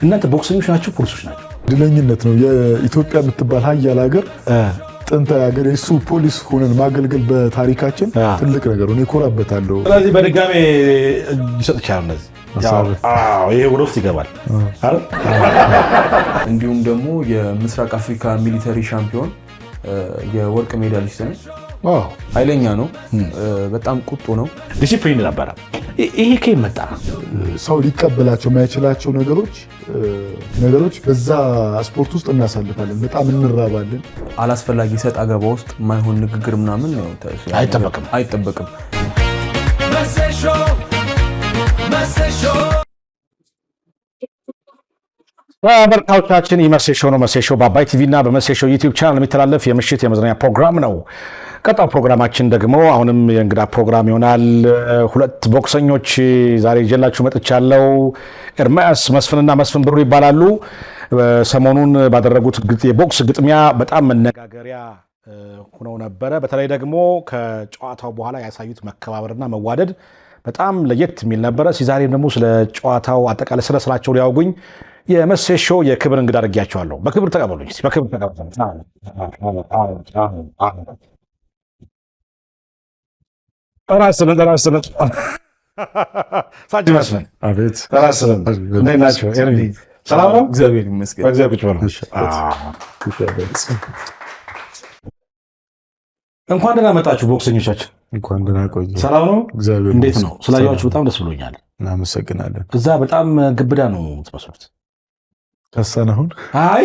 እናንተ ቦክሰኞች ናችሁ ፖሊሶች ናችሁ? ድለኝነት ነው። የኢትዮጵያ የምትባል ሀያል ሀገር ጥንታዊ ሀገር የሱ ፖሊስ ሆነን ማገልገል በታሪካችን ትልቅ ነገር ነው። እኮራበታለሁ። ስለዚህ በድጋሜ ይሰጥቻለሁ እነዚህ ይሄ ወደ ውስጥ ይገባል። እንዲሁም ደግሞ የምስራቅ አፍሪካ ሚሊተሪ ሻምፒዮን የወርቅ ሜዳሊስት ነው። ኃይለኛ ነው። በጣም ቁጡ ነው። ዲሲፕሊን ነበረ። ይሄ ከየት መጣ? ሰው ሊቀበላቸው የማይችላቸው ነገሮች በዛ ስፖርት ውስጥ እናሳልፋለን። በጣም እንራባለን። አላስፈላጊ ሰጥ አገባ ውስጥ የማይሆን ንግግር ምናምን ነው አይጠበቅም። ተመልካቾቻችን መሴ ሾው ነው። መሴ ሾው በአባይ ቲቪ እና በመሴ ሾው ዩቲዩብ ቻናል የሚተላለፍ የምሽት የመዝናኛ ፕሮግራም ነው። ቀጣው ፕሮግራማችን ደግሞ አሁንም የእንግዳ ፕሮግራም ይሆናል። ሁለት ቦክሰኞች ዛሬ ይዤላችሁ መጥቻለሁ። ኤርሚያስ መስፍንና መስፍን ብሩ ይባላሉ። ሰሞኑን ባደረጉት የቦክስ ግጥሚያ በጣም መነጋገሪያ ሆነው ነበረ። በተለይ ደግሞ ከጨዋታው በኋላ ያሳዩት መከባበርና መዋደድ በጣም ለየት የሚል ነበረ። ዛሬም ደግሞ ስለ ጨዋታው አጠቃላይ ስለ ስራቸው ሊያወጉኝ የመሴ ሾው የክብር እንግዳ አድርጌያቸዋለሁ። በክብር ተቀበሉኝ። በክብር ተቀበሉኝ። ጠራስልን ሳጅ መስፍን አቤት። ጠራስልን እንዴት ናቸው? ሰላም ነው? እግዚአብሔር ይመስገን። እንኳን ደህና መጣችሁ ቦክሰኞቻችን። እንኳን ደህና ቆዩ። ሰላም ነው? እንዴት ነው? ስላያችሁ በጣም ደስ ብሎኛል። እናመሰግናለን። እዛ በጣም ግብዳ ነው የምትመስሉት። ከሰን አሁን አይ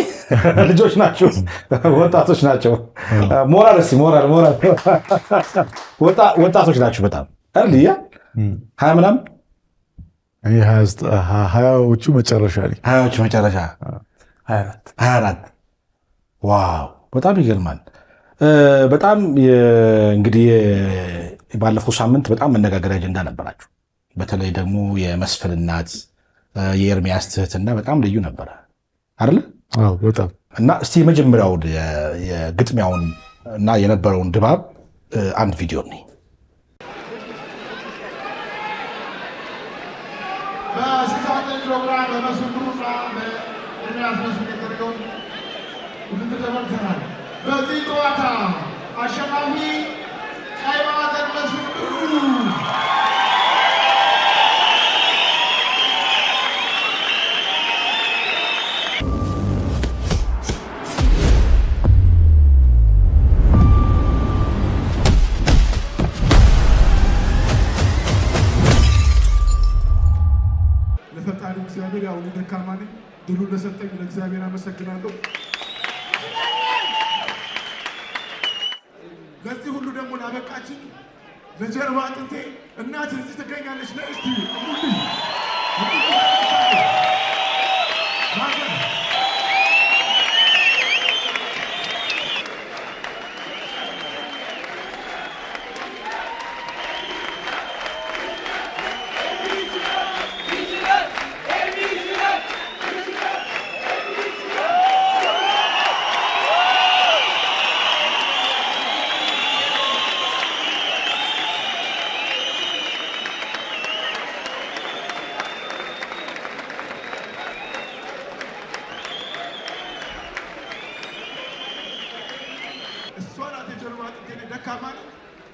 ልጆች ናቸው፣ ወጣቶች ናቸው። ሞራል ወጣቶች ናቸው በጣም አይደል? ሀያ ምናምን እኔ ሀያዎቹ መጨረሻ ላይ 24 ዋው በጣም ይገርማል። በጣም እንግዲህ ባለፈው ሳምንት በጣም መነጋገሪያ አጀንዳ ነበራችሁ። በተለይ ደግሞ የመስፍን እናት የኤርሚያስ ትህትና በጣም ልዩ ነበረ አይደል? አዎ በጣም። እና እስቲ የመጀመሪያው የግጥሚያውን እና የነበረውን ድባብ አንድ ቪዲዮ ነው። ፕሮግራም በመስፍን ብሩና በኤርሚያስ መስፍን የተደረገውን ውድድር ተመልክተናል። በዚህ ጨዋታ አሸናፊ ቀይ ማዕተብ መስፍን ብሩ፣ ለፈጣሪ እግዚአብሔር ያው ደካማ ነኝ፣ ድሉን ለሰጠኝ ለእግዚአብሔር አመሰግናለሁ። ለዚህ ሁሉ ደግሞ ላበቃችን ለጀርባ አጥንቴ እናት እዚህ ትገኛለች። ለእስቲ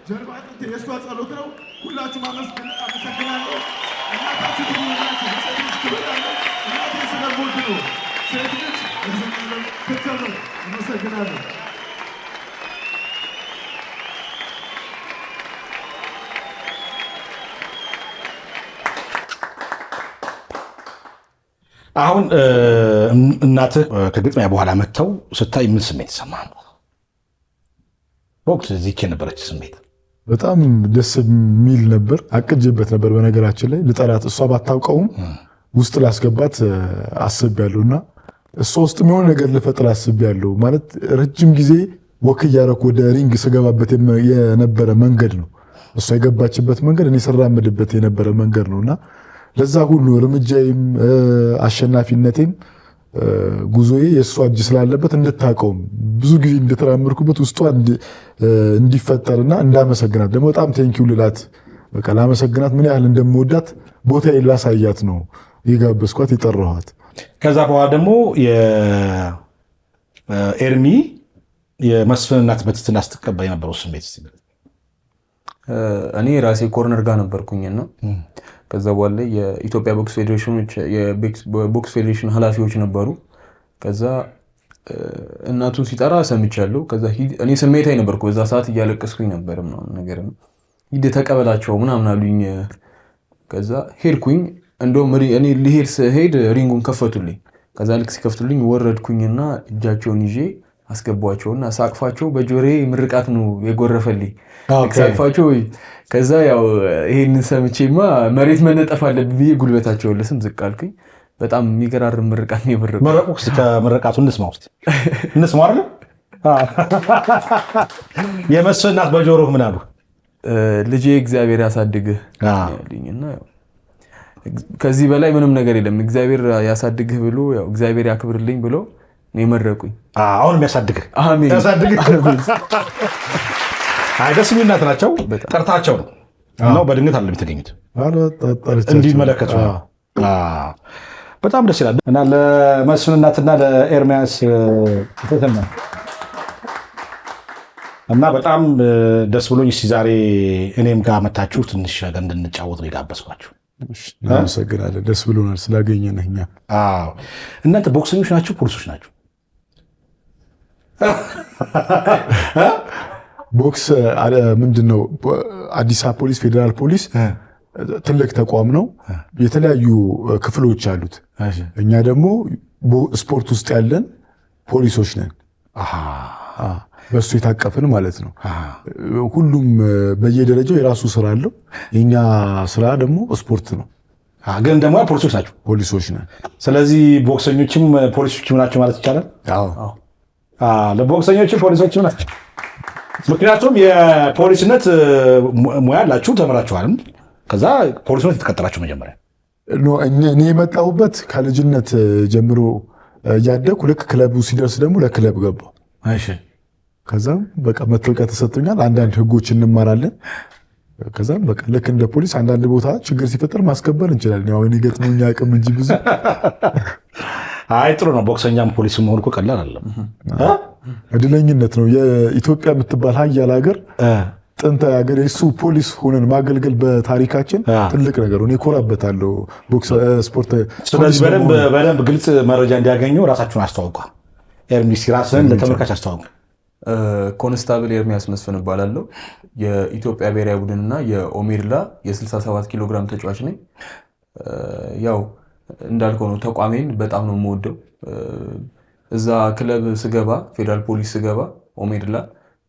ጀርባ አጥንቴ የእሷ ጸሎት ነው። ሁላችሁም አመሰግናለሁ። እናታችሁ ትሙላችሁ ለሴቶች ክብር አለ። እናቴ ስለምወድ ነው። ሴት ልጅ ለዘላለም ትከበር። አመሰግናለሁ። አሁን እናትህ ከግጥሚያ በኋላ መጥተው ስታይ ምን ስሜት ይሰማሃል? ቦክስ እዚህ የነበረች ስሜት በጣም ደስ የሚል ነበር። አቅጄበት ነበር በነገራችን ላይ ልጠላት፣ እሷ ባታውቀውም ውስጥ ላስገባት አስቤያለሁና እሷ ውስጥ የሆነ ነገር ልፈጥር አስቤያለሁ። ማለት ረጅም ጊዜ ወክ እያደረኩ ወደ ሪንግ ስገባበት የነበረ መንገድ ነው። እሷ የገባችበት መንገድ እኔ ስራመድበት የነበረ መንገድ ነውና ለዛ ሁሉ እርምጃዬም አሸናፊነቴም ጉዞዬ የእሷ እጅ ስላለበት እንድታቀውም ብዙ ጊዜ እንደተራመድኩበት ውስጧ እንዲፈጠርና እንዳመሰግናት ደግሞ በጣም ቴንኪው ልላት በቃ ላመሰግናት ምን ያህል እንደምወዳት ቦታዬን ላሳያት ነው የጋበዝኳት የጠራኋት። ከዛ በኋላ ደግሞ የኤርሚ የመስፍን እናት በትህትና ስትቀበል የነበረው ስሜት እኔ ራሴ ኮርነር ጋር ነበርኩኝና ከዛ በኋላ የኢትዮጵያ ቦክስ ፌዴሬሽኖች የቦክስ ፌዴሬሽን ኃላፊዎች ነበሩ። ከዛ እናቱን ሲጠራ ሰምቻለሁ። ከዛ እኔ ስሜታዊ ነበርኩ በዛ ሰዓት እያለቀስኩኝ ነበር ምናምን ነገር ሂድ ተቀበላቸው ምናምን አሉኝ። ከዛ ሄድኩኝ። እንደውም እኔ ልሄድ ስሄድ ሪንጉን ከፈቱልኝ። ከዛ ልክ ሲከፍቱልኝ ወረድኩኝና እጃቸውን ይዤ አስገቧቸውና ሳቅፋቸው በጆሬ ምርቃት ነው የጎረፈልኝ። ሳቅፋቸው ከዛ ያው ይሄንን ሰምቼማ መሬት መነጠፍ አለብኝ ብዬ ጉልበታቸውን ልስም ዝቅ አልኩኝ። በጣም የሚገራርም ምርቃት ነው የመረቁ። ከምርቃቱ እንስማ ውስጥ እንስማ አይደል? የመስፍን እናት በጆሮህ ምን አሉ? ልጄ እግዚአብሔር ያሳድግህ ያሉኝና ከዚህ በላይ ምንም ነገር የለም። እግዚአብሔር ያሳድግህ ብሎ ያው እግዚአብሔር ያክብርልኝ ብሎ ነው የመረቁኝ። አሁንም ያሳድግህ። አሜን ያሳድግህ። አይ ደስ የሚል እናት ናቸው። ጠርታቸው ነው በድንገት አይደለም የተገኙት እንዲመለከቱ። በጣም ደስ ይላል እና ለመስፍን እናትና ለኤርሚያስ እና በጣም ደስ ብሎኝ እስኪ ዛሬ እኔም ጋር መታችሁ ትንሽ ነገር እንድንጫወት ነው የጋበዝኳችሁ። እናመሰግናለን። ደስ ብሎናል ስላገኘን። እኛ እናንተ ቦክሰኞች ናችሁ ፖሊሶች ናችሁ? ቦክስ ምንድነው? አዲስ አበባ ፖሊስ፣ ፌዴራል ፖሊስ ትልቅ ተቋም ነው። የተለያዩ ክፍሎች አሉት። እኛ ደግሞ ስፖርት ውስጥ ያለን ፖሊሶች ነን። በሱ የታቀፍን ማለት ነው። ሁሉም በየደረጃው የራሱ ስራ አለው። የኛ ስራ ደግሞ ስፖርት ነው። ግን ደግሞ ፖሊሶች ናቸው። ፖሊሶች ነን። ስለዚህ ቦክሰኞችም ፖሊሶችም ናቸው ማለት ይቻላል። ለቦክሰኞችም ፖሊሶችም ናቸው። ምክንያቱም የፖሊስነት ሙያ አላችሁ፣ ተምራችኋል። ከዛ ፖሊስነት የተቀጠራችሁ መጀመሪያ እኔ የመጣሁበት ከልጅነት ጀምሮ እያደኩ ልክ ክለቡ ሲደርስ ደግሞ ለክለብ ገባሁ። ከዛም በቃ መታወቂያ ተሰጥቶኛል። አንዳንድ ህጎች እንማራለን። ከዛም በቃ ልክ እንደ ፖሊስ አንዳንድ ቦታ ችግር ሲፈጠር ማስከበር እንችላለን። ያው እኔ ገጥሞኝ አቅም እንጂ ብዙ አይ ጥሩ ነው። ቦክሰኛም ፖሊስ መሆን እኮ ቀላል አይደለም። እድለኝነት ነው። የኢትዮጵያ የምትባል ሀያል ሀገር ጥንታዊ ሀገር የሱ ፖሊስ ሆነን ማገልገል በታሪካችን ትልቅ ነገር ነው። እኔ እኮራበታለሁ። ቦክስ ስፖርት። ስለዚህ በደንብ ግልጽ መረጃ እንዲያገኙ ራሳችሁን አስተዋውቁ። ኤርሚስ ራስን ለተመልካች አስተዋውቁ። ኮንስታብል ኤርሚያስ መስፍን እባላለሁ። የኢትዮጵያ ብሔራዊ ቡድንና የኦሜድላ የ67 ኪሎ ግራም ተጫዋች ነኝ። ያው እንዳልከው ነው፣ ተቋሜን በጣም ነው የምወደው። እዛ ክለብ ስገባ ፌዴራል ፖሊስ ስገባ ኦሜድላ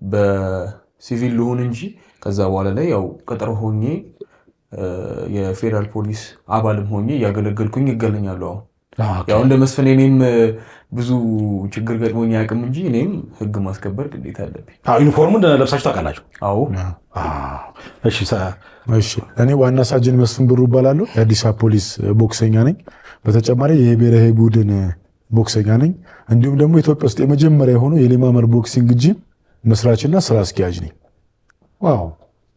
በሲቪል ልሁን እንጂ ከዛ በኋላ ላይ ያው ቅጥር ሆኜ የፌዴራል ፖሊስ አባልም ሆኜ እያገለገልኩኝ ይገኛለሁ። ያው እንደ መስፍን እኔም ብዙ ችግር ገጥሞኝ አያውቅም እንጂ እኔም ህግ ማስከበር ግዴታ አለብኝ። ዩኒፎርሙን ለብሳችሁ ታውቃላችሁ? አዎ። እሺ። እኔ ዋና ሳጅን መስፍን ብሩ እባላለሁ። የአዲስ አበባ ፖሊስ ቦክሰኛ ነኝ። በተጨማሪ የብሔራዊ ቡድን ቦክሰኛ ነኝ። እንዲሁም ደግሞ ኢትዮጵያ ውስጥ የመጀመሪያ የሆነው የሌማመር ቦክሲንግ ጂም መስራችና ስራ አስኪያጅ ነኝ። ዋው!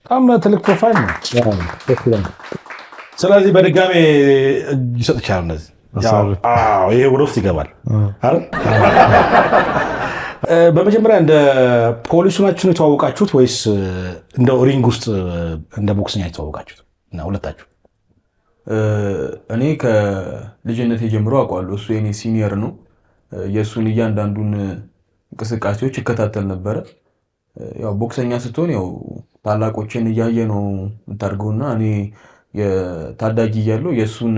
በጣም ትልቅ ፕሮፋይል ነው። ስለዚህ በድጋሜ ይሰጥቻለሁ እነዚህ ይሄ ወደ ውስጥ ይገባል። በመጀመሪያ እንደ ፖሊሱ ናችሁ የተዋወቃችሁት ወይስ እንደ ሪንግ ውስጥ እንደ ቦክሰኛ የተዋወቃችሁት? እና ሁለታችሁ? እኔ ከልጅነት ጀምሮ አውቀዋለሁ። እሱ የኔ ሲኒየር ነው። የእሱን እያንዳንዱን እንቅስቃሴዎች ይከታተል ነበረ። ያው ቦክሰኛ ስትሆን ያው ታላቆችን እያየ ነው የምታድገውና እኔ የታዳጊ እያለሁ የእሱን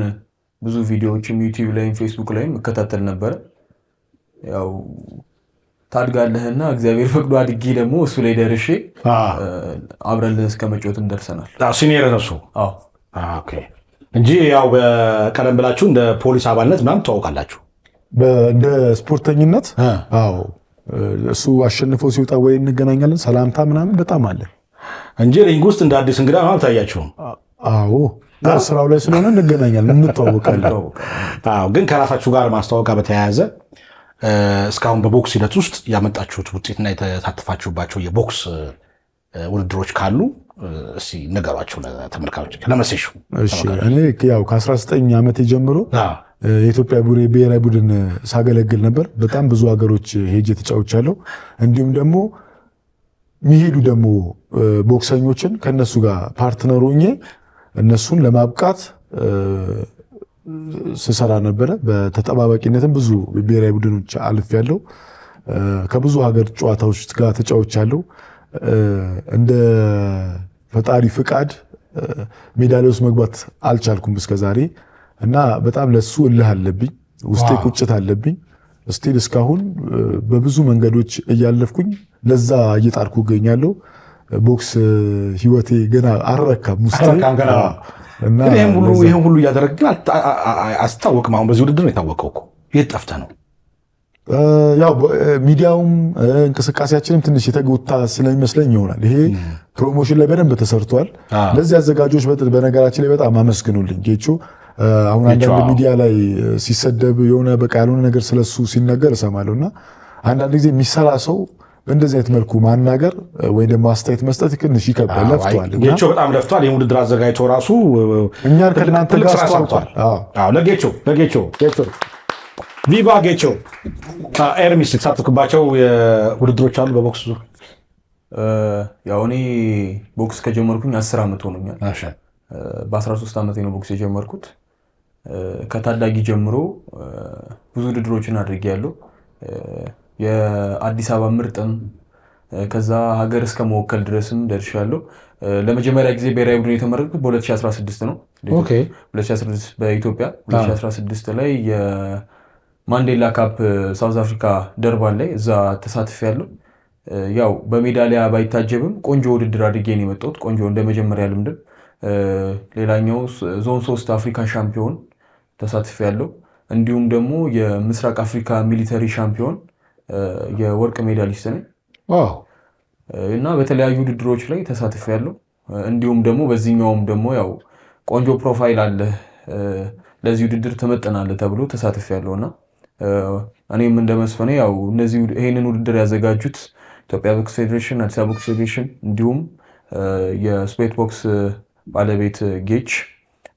ብዙ ቪዲዮዎችም ዩቲዩብ ላይም ፌስቡክ ላይም እከታተል ነበረ። ያው ታድጋለህና እግዚአብሔር ፈቅዶ አድጌ ደግሞ እሱ ላይ ደርሼ አብረን እስከ መጫወትም ደርሰናል። ሲኒየር ነው እሱ? ኦኬ። እንጂ ያው በቀደም ብላችሁ እንደ ፖሊስ አባልነት ምናምን ትዋወቃላችሁ? እንደ ስፖርተኝነት አዎ። እሱ አሸንፎ ሲወጣ ወይ እንገናኛለን፣ ሰላምታ ምናምን በጣም አለ እንጂ ሪንግ ውስጥ እንደ አዲስ እንግዳ ምናምን ታያችሁም? አዎ ስራው ላይ ስለሆነ እንገናኛለን፣ እንተዋወቃለን። ግን ከራሳችሁ ጋር ማስተዋወቅ በተያያዘ እስካሁን በቦክስ ሂደት ውስጥ ያመጣችሁት ውጤትና የተሳተፋችሁባቸው የቦክስ ውድድሮች ካሉ እስኪ ንገሯቸው ለተመልካቾች። ለመሴሹ እኔ ያው ከ19 ዓመቴ ጀምሮ የኢትዮጵያ ብሔራዊ ቡድን ሳገለግል ነበር። በጣም ብዙ ሀገሮች ሄጄ ተጫውቻለሁ። እንዲሁም ደግሞ የሚሄዱ ደግሞ ቦክሰኞችን ከነሱ ጋር ፓርትነር ሆኜ እነሱን ለማብቃት ስሰራ ነበረ። በተጠባባቂነትም ብዙ ብሔራዊ ቡድኖች አልፌያለሁ። ከብዙ ሀገር ጨዋታዎች ጋር ተጫውቻለሁ። እንደ ፈጣሪ ፍቃድ ሜዳሊያ ውስጥ መግባት አልቻልኩም እስከዛሬ እና በጣም ለሱ እልህ አለብኝ፣ ውስጤ ቁጭት አለብኝ። ስቲል እስካሁን በብዙ መንገዶች እያለፍኩኝ ለዛ እየጣርኩ እገኛለሁ። ቦክስ ህይወቴ ገና አልረካም ውስጤ እና ይሄን ሁሉ እያደረግ አስታወቅም። አሁን በዚህ ውድድር ነው የታወቀው እኮ። የት ጠፍተህ ነው? ያው ሚዲያውም እንቅስቃሴያችንም ትንሽ የተጎታ ስለሚመስለኝ ይሆናል። ይሄ ፕሮሞሽን ላይ በደንብ ተሰርቷል። ለዚህ አዘጋጆች በነገራችን ላይ በጣም አመስግኑልኝ። ጌቾ አሁን አንዳንድ ሚዲያ ላይ ሲሰደብ የሆነ በቃ ያልሆነ ነገር ስለሱ ሲነገር እሰማለሁ እና አንዳንድ ጊዜ የሚሰራ ሰው በእንደዚህ አይነት መልኩ ማናገር ወይ ደግሞ አስተያየት መስጠት ትንሽ ይከብዳል። ለፍቷል፣ ጌቾ በጣም ለፍቷል። ይሄን ውድድር አዘጋጅቶ ራሱ እኛን ከእናንተ ጋር አስተዋውቋል። ለጌቾ ቪቫ ጌቾ። ኤርሚስ የተሳተፍክባቸው ውድድሮች አሉ በቦክስ ዙር? ያው እኔ ቦክስ ከጀመርኩኝ 10 ዓመት ሆኖኛል። በ13 ዓመቴ ነው ቦክስ የጀመርኩት። ከታዳጊ ጀምሮ ብዙ ውድድሮችን አድርጌያለሁ። የአዲስ አበባ ምርጥም ከዛ ሀገር እስከ መወከል ድረስም ደርሻለሁ። ለመጀመሪያ ጊዜ ብሔራዊ ቡድን የተመረጥኩት በ2016 ነው። 2016 በኢትዮጵያ 2016 ላይ የማንዴላ ካፕ ሳውዝ አፍሪካ ደርባን ላይ እዛ ተሳትፌያለሁ። ያው በሜዳሊያ ባይታጀብም ቆንጆ ውድድር አድርጌ ነው የመጣሁት። ቆንጆ እንደ መጀመሪያ ልምድም። ሌላኛው ዞን 3 አፍሪካ ሻምፒዮን ተሳትፌያለሁ። እንዲሁም ደግሞ የምስራቅ አፍሪካ ሚሊተሪ ሻምፒዮን የወርቅ ሜዳሊስት ነኝ እና በተለያዩ ውድድሮች ላይ ተሳትፌያለሁ። እንዲሁም ደግሞ በዚህኛውም ደግሞ ያው ቆንጆ ፕሮፋይል አለ ለዚህ ውድድር ትመጥናለህ ተብሎ ተሳትፌያለሁ እና እኔም እንደመስፈኔ ያው ይሄንን ውድድር ያዘጋጁት ኢትዮጵያ ቦክስ ፌዴሬሽን፣ አዲስ አበባ ቦክስ ፌዴሬሽን እንዲሁም የስፔት ቦክስ ባለቤት ጌች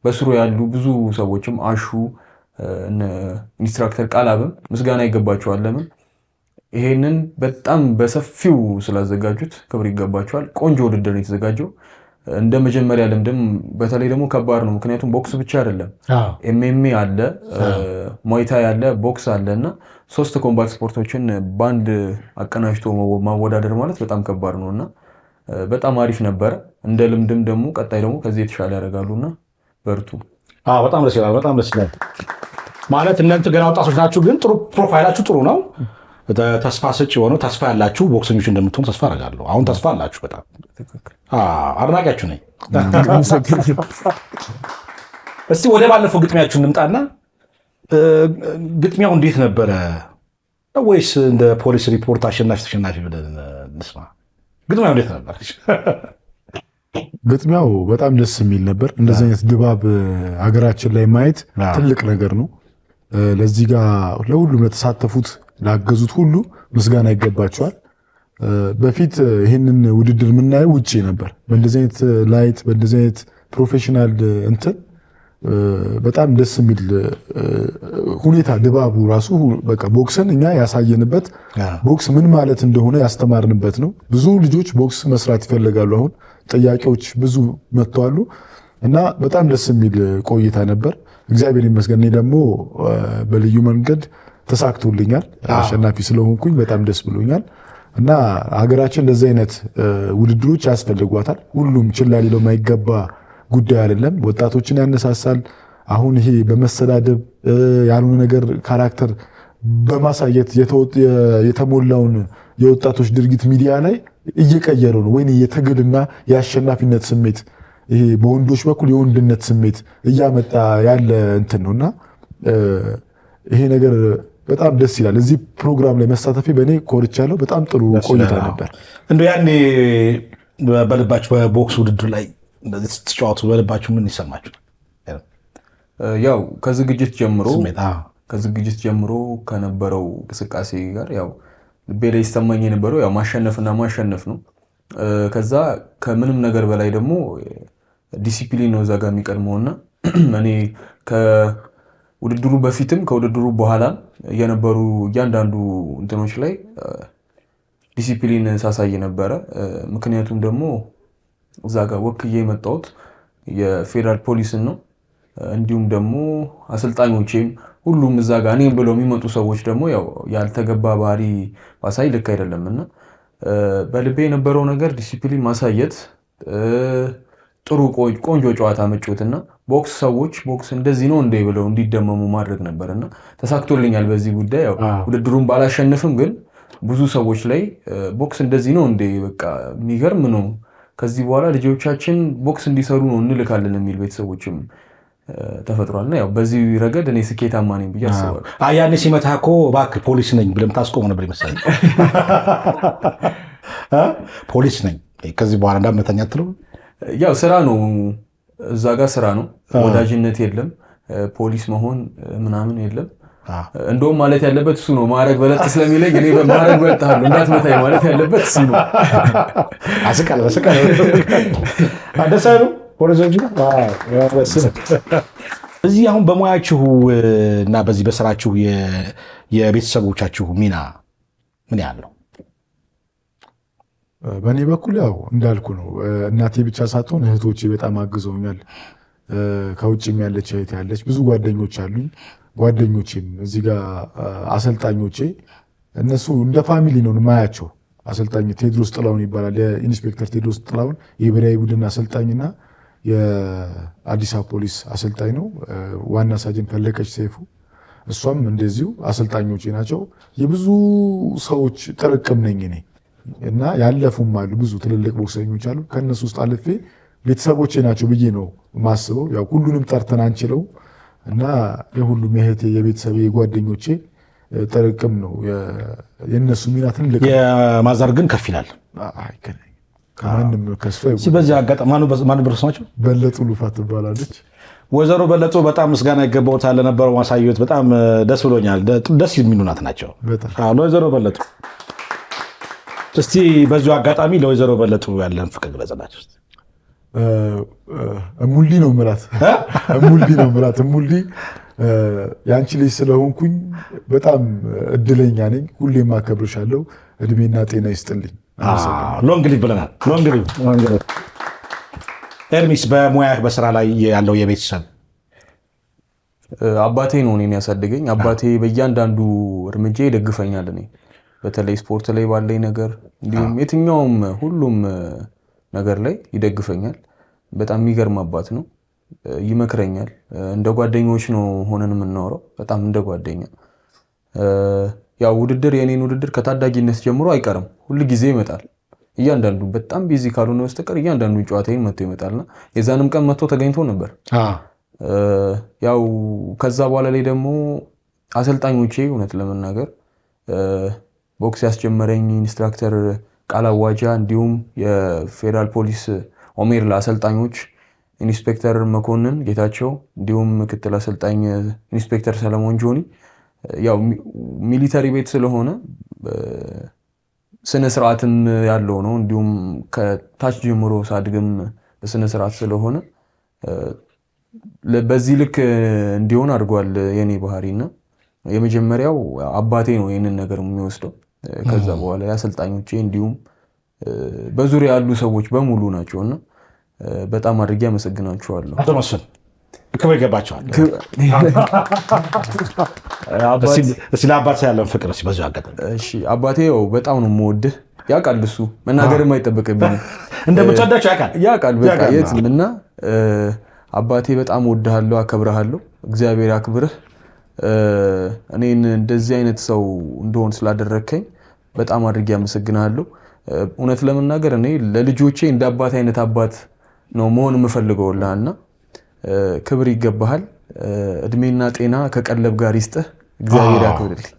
በስሩ ያሉ ብዙ ሰዎችም አሹ ኢንስትራክተር ቃላብም ምስጋና ይገባቸዋል። ለምን ይሄንን በጣም በሰፊው ስላዘጋጁት ክብር ይገባቸዋል። ቆንጆ ውድድር ነው የተዘጋጀው። እንደ መጀመሪያ ልምድም በተለይ ደግሞ ከባድ ነው። ምክንያቱም ቦክስ ብቻ አይደለም፣ ኤምኤምኤ አለ፣ ሞይታይ አለ፣ ቦክስ አለ እና 3 ኮምባት ስፖርቶችን በአንድ አቀናጅቶ ማወዳደር ማለት በጣም ከባድ ነው እና በጣም አሪፍ ነበረ። እንደ ልምድም ደግሞ ቀጣይ ደግሞ ከዚህ የተሻለ ያደርጋሉና በርቱ። በጣም ደስ ይላል። በጣም ደስ ይላል። ማለት እናንተ ገና ወጣቶች ናችሁ፣ ግን ጥሩ ፕሮፋይላችሁ ጥሩ ነው። ተስፋ ሰጪ የሆነው ተስፋ ያላችሁ ቦክሰኞች እንደምትሆኑ ተስፋ አደርጋለሁ። አሁን ተስፋ አላችሁ። በጣም አድናቂያችሁ ነኝ። እስቲ ወደ ባለፈው ግጥሚያችሁ እንምጣና ግጥሚያው እንዴት ነበረ? ወይስ እንደ ፖሊስ ሪፖርት አሸናፊ ተሸናፊ ብለን እንስማ? ግጥሚያው እንዴት ነበር? ግጥሚያው በጣም ደስ የሚል ነበር። እንደዚህ አይነት ድባብ ሀገራችን ላይ ማየት ትልቅ ነገር ነው። ለዚህ ጋር ለሁሉም ለተሳተፉት ላገዙት ሁሉ ምስጋና ይገባቸዋል። በፊት ይህንን ውድድር የምናየው ውጭ ነበር። በእንደዚህ አይነት ላይት በእንደዚህ አይነት ፕሮፌሽናል እንትን በጣም ደስ የሚል ሁኔታ ድባቡ ራሱ በቃ ቦክስን እኛ ያሳየንበት ቦክስ ምን ማለት እንደሆነ ያስተማርንበት ነው። ብዙ ልጆች ቦክስ መስራት ይፈልጋሉ። አሁን ጥያቄዎች ብዙ መጥተዋሉ እና በጣም ደስ የሚል ቆይታ ነበር። እግዚአብሔር ይመስገን። እኔ ደግሞ በልዩ መንገድ ተሳክቶልኛል። አሸናፊ ስለሆንኩኝ በጣም ደስ ብሎኛል እና ሀገራችን እንደዚህ አይነት ውድድሮች ያስፈልጓታል። ሁሉም ችላ ሊለው የማይገባ ጉዳይ አይደለም። ወጣቶችን ያነሳሳል። አሁን ይሄ በመሰዳደብ ያልሆነ ነገር ካራክተር በማሳየት የተሞላውን የወጣቶች ድርጊት ሚዲያ ላይ እየቀየረው ነው። ወይ የትግልና የአሸናፊነት ስሜት ይሄ በወንዶች በኩል የወንድነት ስሜት እያመጣ ያለ እንትን ነውና ይሄ ነገር በጣም ደስ ይላል። እዚህ ፕሮግራም ላይ መሳተፊ በእኔ ኮርቻለሁ። በጣም ጥሩ ቆይታ ነበር። እንደው ያኔ በልባችሁ በቦክስ ውድድር ላይ እንደዚህ ስትጫወቱ በልባችሁ ምን ይሰማችሁ? ያው ከዝግጅት ጀምሮ ከነበረው እንቅስቃሴ ጋር ያው ልቤ ላይ ይሰማኝ የነበረው ያው ማሸነፍና ማሸነፍ ነው። ከዛ ከምንም ነገር በላይ ደግሞ ዲሲፕሊን ነው እዛ ጋር የሚቀድመውና እኔ ውድድሩ በፊትም ከውድድሩ በኋላም የነበሩ እያንዳንዱ እንትኖች ላይ ዲሲፕሊን ሳሳይ ነበረ። ምክንያቱም ደግሞ እዛ ጋር ወክዬ የመጣሁት የፌዴራል ፖሊስን ነው። እንዲሁም ደግሞ አሰልጣኞቼም ሁሉም እዛ ጋር እኔም ብለው የሚመጡ ሰዎች ደግሞ ያው ያልተገባ ባህሪ ማሳይ ልክ አይደለም እና በልቤ የነበረው ነገር ዲሲፕሊን ማሳየት፣ ጥሩ ቆንጆ ጨዋታ መጫወትና ቦክስ ሰዎች ቦክስ እንደዚህ ነው እንደ ብለው እንዲደመሙ ማድረግ ነበርና ተሳክቶልኛል። በዚህ ጉዳይ ያው ውድድሩን ባላሸንፍም ግን ብዙ ሰዎች ላይ ቦክስ እንደዚህ ነው እንደ በቃ የሚገርም ነው፣ ከዚህ በኋላ ልጆቻችን ቦክስ እንዲሰሩ ነው እንልካለን የሚል ቤተሰቦችም ተፈጥሯልና ያው በዚህ ረገድ እኔ ስኬታማ ነኝ ብዬ አስባለሁ። ያኔ ሲመታህ እኮ እባክህ ፖሊስ ነኝ ብለህ ታስቆመው ነበር ይመስለኝ። ፖሊስ ነኝ ከዚህ በኋላ እንዳመተኛ አትለው። ያው ስራ ነው፣ እዛ ጋር ስራ ነው፣ ወዳጅነት የለም፣ ፖሊስ መሆን ምናምን የለም። እንደውም ማለት ያለበት እሱ ነው። ማዕረግ በለጥ ስለሚለኝ እኔ በማዕረግ በልጥሃለሁ እንዳትመታኝ ማለት ያለበት እሱ ነው። አስቃል ደስ አይሉ ፖሊሶች እዚህ አሁን በሙያችሁ እና በዚህ በስራችሁ የቤተሰቦቻችሁ ሚና ምን ያለው? በእኔ በኩል ያው እንዳልኩ ነው። እናቴ ብቻ ሳትሆን እህቶቼ በጣም አግዘውኛል። ከውጭም ያለች እህት ያለች፣ ብዙ ጓደኞች አሉኝ። ጓደኞቼም እዚህ ጋር አሰልጣኞቼ እነሱ እንደ ፋሚሊ ነው ማያቸው። አሰልጣኝ ቴድሮስ ጥላውን ይባላል። የኢንስፔክተር ቴድሮስ ጥላውን የብሔራዊ ቡድን አሰልጣኝና የአዲስ አበባ ፖሊስ አሰልጣኝ ነው። ዋና ሳጅን ፈለቀች ሰይፉ እሷም እንደዚሁ አሰልጣኞቼ ናቸው። የብዙ ሰዎች ጥርቅም ነኝ እኔ እና ያለፉም አሉ፣ ብዙ ትልልቅ ቦክሰኞች አሉ። ከነሱ ውስጥ አልፌ ቤተሰቦቼ ናቸው ብዬ ነው ማስበው። ያው ሁሉንም ጠርተን አንችለው እና የሁሉም የእህቴ የቤተሰቤ የጓደኞቼ ጥርቅም ነው። የእነሱ ሚና ትልቅ። የማዘር ግን ከፍ ይላል። ከማንም ከሱ በዚህ አጋጣሚ ማን በረሰማቸው በለጡ ሉፋ ትባላለች። ወይዘሮ በለጡ በጣም ምስጋና ይገባውታል ለነበረው ማሳየት በጣም ደስ ብሎኛል። ደስ የሚሉ ናት ናቸው። ወይዘሮ በለጡ እስቲ በዚሁ አጋጣሚ ለወይዘሮ በለጡ ያለን ፍቅር ገለጸላችሁ። እሙሊ ነው ምራት እሙሊ የአንቺ ልጅ ስለሆንኩኝ በጣም እድለኛ ነኝ። ሁሌም አከብርሻለሁ። እድሜና ጤና ይስጥልኝ። ሎንግ ሊቭ ብለናል። ኤርሚስ በሙያ በስራ ላይ ያለው የቤተሰብ አባቴ ነው እኔን ያሳደገኝ። አባቴ በእያንዳንዱ እርምጃ ይደግፈኛል። እኔ በተለይ ስፖርት ላይ ባለኝ ነገር እንዲሁም የትኛውም ሁሉም ነገር ላይ ይደግፈኛል። በጣም የሚገርም አባት ነው። ይመክረኛል። እንደ ጓደኞች ነው ሆነን የምናወራው፣ በጣም እንደ ጓደኛ። ያው ውድድር የኔን ውድድር ከታዳጊነት ጀምሮ አይቀርም፣ ሁሉ ጊዜ ይመጣል። እያንዳንዱ በጣም ቢዚ ካልሆነ በስተቀር እያንዳንዱ ጨዋታዬን መጥቶ ይመጣልና የዛንም ቀን መጥቶ ተገኝቶ ነበር። ያው ከዛ በኋላ ላይ ደግሞ አሰልጣኞቼ እውነት ለመናገር ቦክስ ያስጀመረኝ ኢንስትራክተር ቃል አዋጃ እንዲሁም የፌዴራል ፖሊስ ኦሜርላ አሰልጣኞች ኢንስፔክተር መኮንን ጌታቸው እንዲሁም ምክትል አሰልጣኝ ኢንስፔክተር ሰለሞን ጆኒ ያው ሚሊተሪ ቤት ስለሆነ ስነ ስርዓትም ያለው ነው። እንዲሁም ከታች ጀምሮ ሳድግም በስነ ስርዓት ስለሆነ በዚህ ልክ እንዲሆን አድርጓል የኔ ባህሪና የመጀመሪያው አባቴ ነው ይህንን ነገር የሚወስደው። ከዛ በኋላ የአሰልጣኞቼ እንዲሁም በዙሪያ ያሉ ሰዎች በሙሉ ናቸውና በጣም አድርጌ አመሰግናቸዋለሁ። አቶ መስፍን ክብር ይገባቸዋል። እስኪ ለአባት ያለን ፍቅር በዚሁ አጋጣሚ። እሺ አባቴ ያው በጣም ነው የምወድህ፣ ያውቃል። እሱ መናገርም አይጠበቅብኝም፣ እንደምትወዳቸው ያውቃል። በቃ የትም እና አባቴ በጣም ወድሃለሁ፣ አከብረሃለሁ። እግዚአብሔር ያክብርህ። እኔን እንደዚህ አይነት ሰው እንደሆን ስላደረከኝ በጣም አድርጌ አመሰግናለሁ። እውነት ለመናገር እኔ ለልጆቼ እንደ አባት አይነት አባት ነው መሆን የምፈልገውልሃልና ክብር ይገባሃል። እድሜና ጤና ከቀለብ ጋር ይስጥህ። እግዚአብሔር ያክብርልኝ።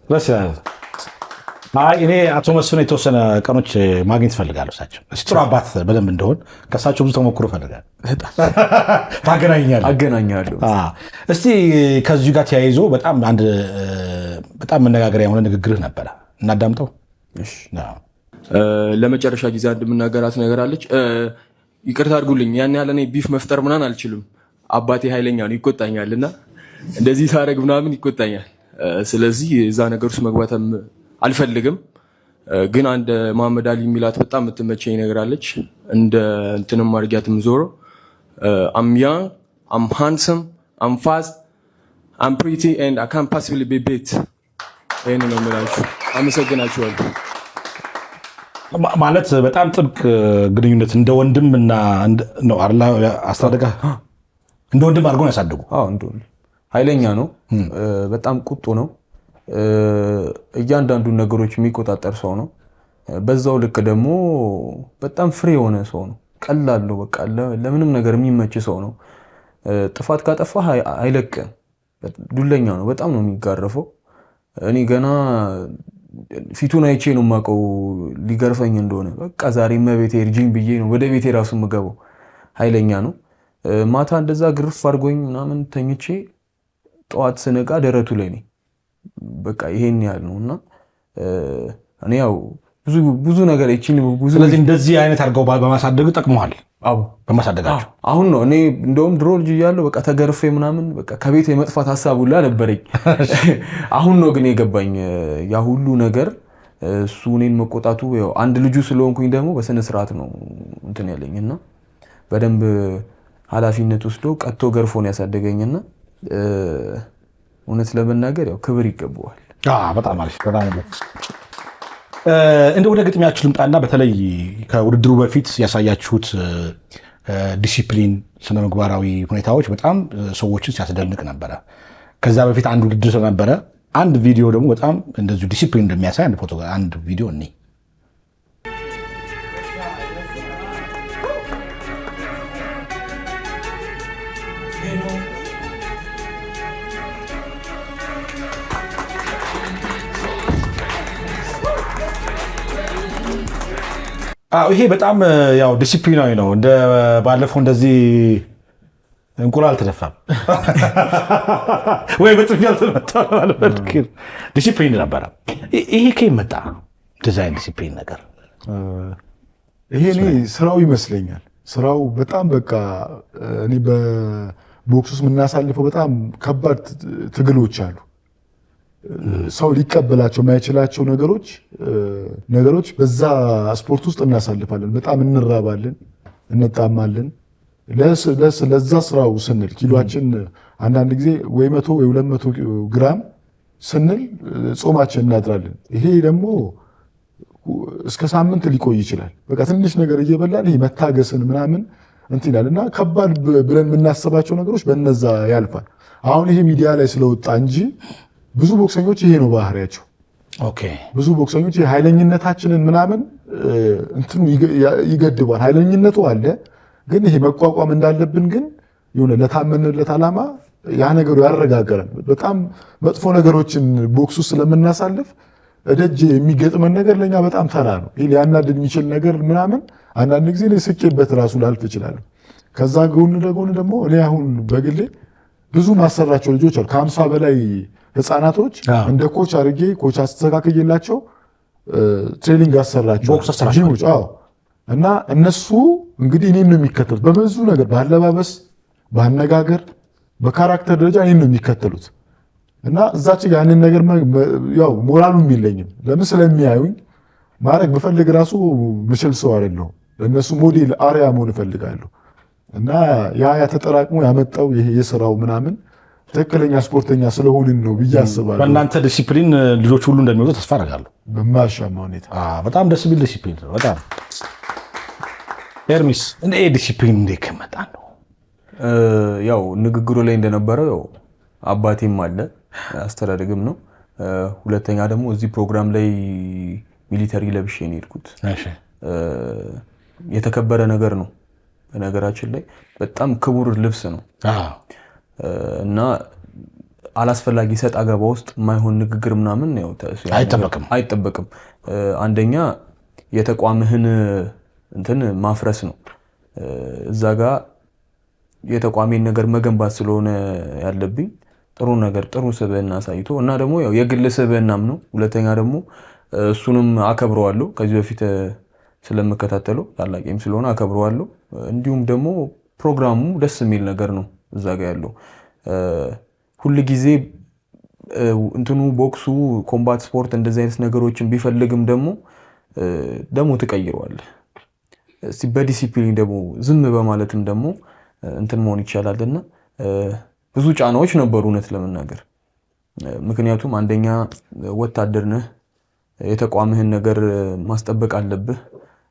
እኔ አቶ መስፍን የተወሰነ ቀኖች ማግኘት እፈልጋለሁ። እሳቸው ጥሩ አባት በደንብ እንደሆን ከእሳቸው ብዙ ተሞክሮ እፈልጋለሁ። አገናኛለሁ። እስቲ ከዚሁ ጋር ተያይዞ በጣም መነጋገሪያ የሆነ ንግግርህ ነበረ፣ እናዳምጠው። ለመጨረሻ ጊዜ አንድ የምናገራት ነገር አለች። ይቅርታ አድርጉልኝ፣ ያን ያለ እኔ ቢፍ መፍጠር ምናምን አልችልም። አባቴ ኃይለኛ ነው፣ ይቆጣኛልና እንደዚህ ሳረግ ምናምን ይቆጣኛል። ስለዚህ እዛ ነገር ውስጥ መግባትም አልፈልግም። ግን አንድ መሐመድ አሊ የሚላት በጣም የምትመቸኝ ነገር አለች። እንደ እንትንም አድርጊያትም ዞሮ I'm young, I'm handsome, I'm fast, I'm pretty and I can't possibly be beat. ይሄን ነው የምላችሁ። አመሰግናችኋለሁ። ማለት በጣም ጥብቅ ግንኙነት እንደ ወንድም እና ነው አላ አስተዳደጋ እንደ ወንድም አድርጎ ነው ያሳደጉ። እንደ ወንድም ኃይለኛ ነው፣ በጣም ቁጡ ነው። እያንዳንዱ ነገሮች የሚቆጣጠር ሰው ነው። በዛው ልክ ደግሞ በጣም ፍሬ የሆነ ሰው ነው። ቀላል ነው፣ በቃ ለምንም ነገር የሚመች ሰው ነው። ጥፋት ካጠፋ አይለቅም። ዱለኛ ነው፣ በጣም ነው የሚጋረፈው። እኔ ገና ፊቱን አይቼ ነው የማውቀው ሊገርፈኝ እንደሆነ። በቃ ዛሬ መቤቴ እርጅኝ ብዬ ነው ወደ ቤቴ ራሱ የምገባው። ኃይለኛ ነው። ማታ እንደዛ ግርፍ አድርጎኝ ምናምን ተኝቼ ጠዋት ስነቃ ደረቱ ላይ ነኝ። በቃ ይሄን ያህል ነው። እና እኔ ያው ብዙ ነገር ብዙ። ስለዚህ እንደዚህ አይነት አድርገው በማሳደግ ጠቅመዋል። በማሳደጋቸው አሁን ነው እኔ እንደውም ድሮ ልጅ እያለሁ በቃ ተገርፌ ምናምን በቃ ከቤት የመጥፋት ሀሳብ ሁላ ነበረኝ። አሁን ነው ግን የገባኝ ያ ሁሉ ነገር እሱ እኔን መቆጣቱ። ያው አንድ ልጁ ስለሆንኩኝ ደግሞ በስነ ስርዓት ነው እንትን ያለኝና በደንብ ኃላፊነት ወስዶ ቀጥቶ ገርፎ ነው ያሳደገኝና እውነት ለመናገር ያው ክብር ይገባዋል። በጣም አሪፍ። እንደ ወደ ግጥሚያችሁ ልምጣና በተለይ ከውድድሩ በፊት ያሳያችሁት ዲሲፕሊን፣ ስነ ምግባራዊ ሁኔታዎች በጣም ሰዎችን ሲያስደንቅ ነበረ። ከዛ በፊት አንድ ውድድር ስለነበረ አንድ ቪዲዮ ደግሞ በጣም እንደዚሁ ዲሲፕሊን እንደሚያሳይ አንድ ቪዲዮ እኔ ይሄ በጣም ያው ዲሲፕሊናዊ ነው። እንደ ባለፈው እንደዚህ እንቁላል አልተደፋም ወይ በጥፊ አልተመታም ማለት ዲሲፕሊን ነበረ። ይሄ ከየት መጣ እንደዛ አይነት ዲሲፕሊን ነገር? ይሄ እኔ ስራው ይመስለኛል። ስራው በጣም በቃ እኔ በቦክስ ውስጥ የምናሳልፈው በጣም ከባድ ትግሎች አሉ። ሰው ሊቀበላቸው የማይችላቸው ነገሮች በዛ ስፖርት ውስጥ እናሳልፋለን። በጣም እንራባለን፣ እንጣማለን። ለዛ ስራው ስንል ኪሎአችን አንዳንድ ጊዜ ወይ 100 ወይ 200 ግራም ስንል ጾማችን እናድራለን። ይሄ ደግሞ እስከ ሳምንት ሊቆይ ይችላል። በቃ ትንሽ ነገር እየበላን ይሄ መታገስን ምናምን እንትን ይላል እና ከባድ ብለን የምናስባቸው ነገሮች በነዛ ያልፋል። አሁን ይሄ ሚዲያ ላይ ስለወጣ እንጂ ብዙ ቦክሰኞች ይሄ ነው ባህሪያቸው። ብዙ ቦክሰኞች ኃይለኝነታችንን ምናምን እንትኑ ይገድባል። ኃይለኝነቱ አለ፣ ግን ይሄ መቋቋም እንዳለብን ግን የሆነ ለታመንለት ዓላማ ያ ነገሩ ያረጋገረን። በጣም መጥፎ ነገሮችን ቦክስ ውስጥ ስለምናሳልፍ እደጅ የሚገጥመን ነገር ለኛ በጣም ተራ ነው። ይሄ ሊያናድድ የሚችል ነገር ምናምን አንዳንድ ጊዜ ላይ ስቄበት ራሱ ላልፍ እችላለሁ። ከዛ ጎን ደግሞ እኔ አሁን በግሌ ብዙ ማሰራቸው ልጆች አሉ ከ50 በላይ ህፃናቶች እንደ ኮች አድርጌ ኮች አስተካክዬላቸው ትሬኒንግ አሰራቸው ጂሞች። እና እነሱ እንግዲህ እኔን ነው የሚከተሉት በብዙ ነገር፣ ባለባበስ፣ ባነጋገር፣ በካራክተር ደረጃ እኔን ነው የሚከተሉት። እና እዛች ያንን ነገር ያው ሞራሉም የለኝም። ለምን ስለሚያዩኝ ማድረግ ብፈልግ ራሱ ምችል ሰው አይደለሁም። ለእነሱ ሞዴል አርያ መሆን እፈልጋለሁ። እና ያ ተጠራቅሞ ያመጣው ይሄ የስራው ምናምን ትክክለኛ ስፖርተኛ ስለሆንን ነው ብዬ አስባለሁ። በእናንተ ዲሲፕሊን ልጆች ሁሉ እንደሚወጡ ተስፋ አደርጋለሁ። በማያሻማ ሁኔታ በጣም ደስ የሚል ዲሲፕሊን ነው። በጣም ኤርሚስ እንደ ዲሲፕሊን እንዴት ከመጣ ነው? ያው ንግግሩ ላይ እንደነበረው ያው አባቴም አለ አስተዳደግም ነው። ሁለተኛ ደግሞ እዚህ ፕሮግራም ላይ ሚሊተሪ ለብሼ ነው የሄድኩት። የተከበረ ነገር ነው። በነገራችን ላይ በጣም ክቡር ልብስ ነው እና አላስፈላጊ ሰጥ አገባ ውስጥ የማይሆን ንግግር ምናምን ያው አይጠበቅም። አንደኛ የተቋምህን እንትን ማፍረስ ነው። እዛ ጋር የተቋሜን ነገር መገንባት ስለሆነ ያለብኝ ጥሩ ስብዕና አሳይቶ እና ደግሞ ያው የግል ስብዕናም ነው። ሁለተኛ ደግሞ እሱንም አከብረዋለሁ። ከዚህ በፊት ስለምከታተለው ታላቂም ስለሆነ አከብረዋለሁ። እንዲሁም ደግሞ ፕሮግራሙ ደስ የሚል ነገር ነው። እዛ ጋር ያለው ሁል ጊዜ እንትኑ ቦክሱ ኮምባት ስፖርት እንደዚህ አይነት ነገሮችን ቢፈልግም ደግሞ ትቀይረዋለህ። እስቲ በዲሲፕሊን ደግሞ ዝም በማለትም ደግሞ እንትን መሆን ይቻላልና ብዙ ጫናዎች ነበሩ እውነት ለመናገር። ምክንያቱም አንደኛ ወታደር ነህ፣ የተቋምህን ነገር ማስጠበቅ አለብህ።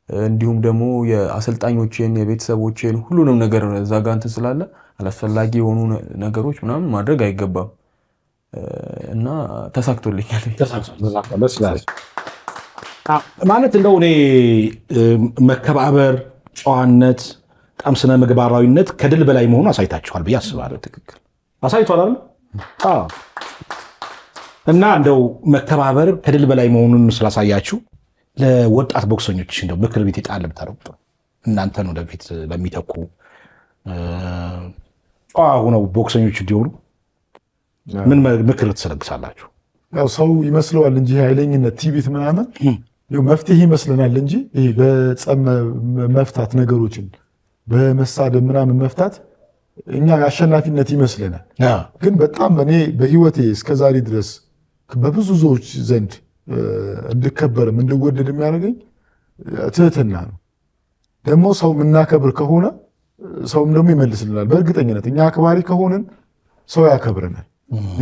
እንዲሁም ደግሞ የአሰልጣኞችን የቤተሰቦችን ሁሉንም ነገር እዛ ጋር እንትን ስላለ አላስፈላጊ የሆኑ ነገሮች ምናምን ማድረግ አይገባም እና ተሳክቶልኛል። ማለት እንደው እኔ መከባበር፣ ጨዋነት፣ በጣም ስነ ምግባራዊነት ከድል በላይ መሆኑ አሳይታችኋል ብዬ አስባለሁ። ትክክል አሳይቷል አይደል? አዎ። እና እንደው መከባበር ከድል በላይ መሆኑን ስላሳያችሁ ለወጣት ቦክሰኞች እንደው ምክር ቤት ጣል ብታረቁ እናንተን ወደፊት ለሚተኩ ሆነው ቦክሰኞች እንዲሆኑ ምን ምክር ትሰለግሳላችሁ? ያው ሰው ይመስለዋል እንጂ ኃይለኝነት ቲቪት ምናምን መፍትሄ ይመስለናል እንጂ ይሄ በጸም መፍታት ነገሮችን በመሳደብ ምናምን መፍታት እኛ አሸናፊነት ይመስለናል። ግን በጣም እኔ በህይወቴ እስከዛሬ ድረስ በብዙ ሰዎች ዘንድ እንድከበርም እንድወደድ የሚያደርገኝ ትህትና ነው። ደግሞ ሰው የምናከብር ከሆነ ሰውም ደግሞ ይመልስልናል። በእርግጠኝነት እኛ አክባሪ ከሆንን ሰው ያከብረናል።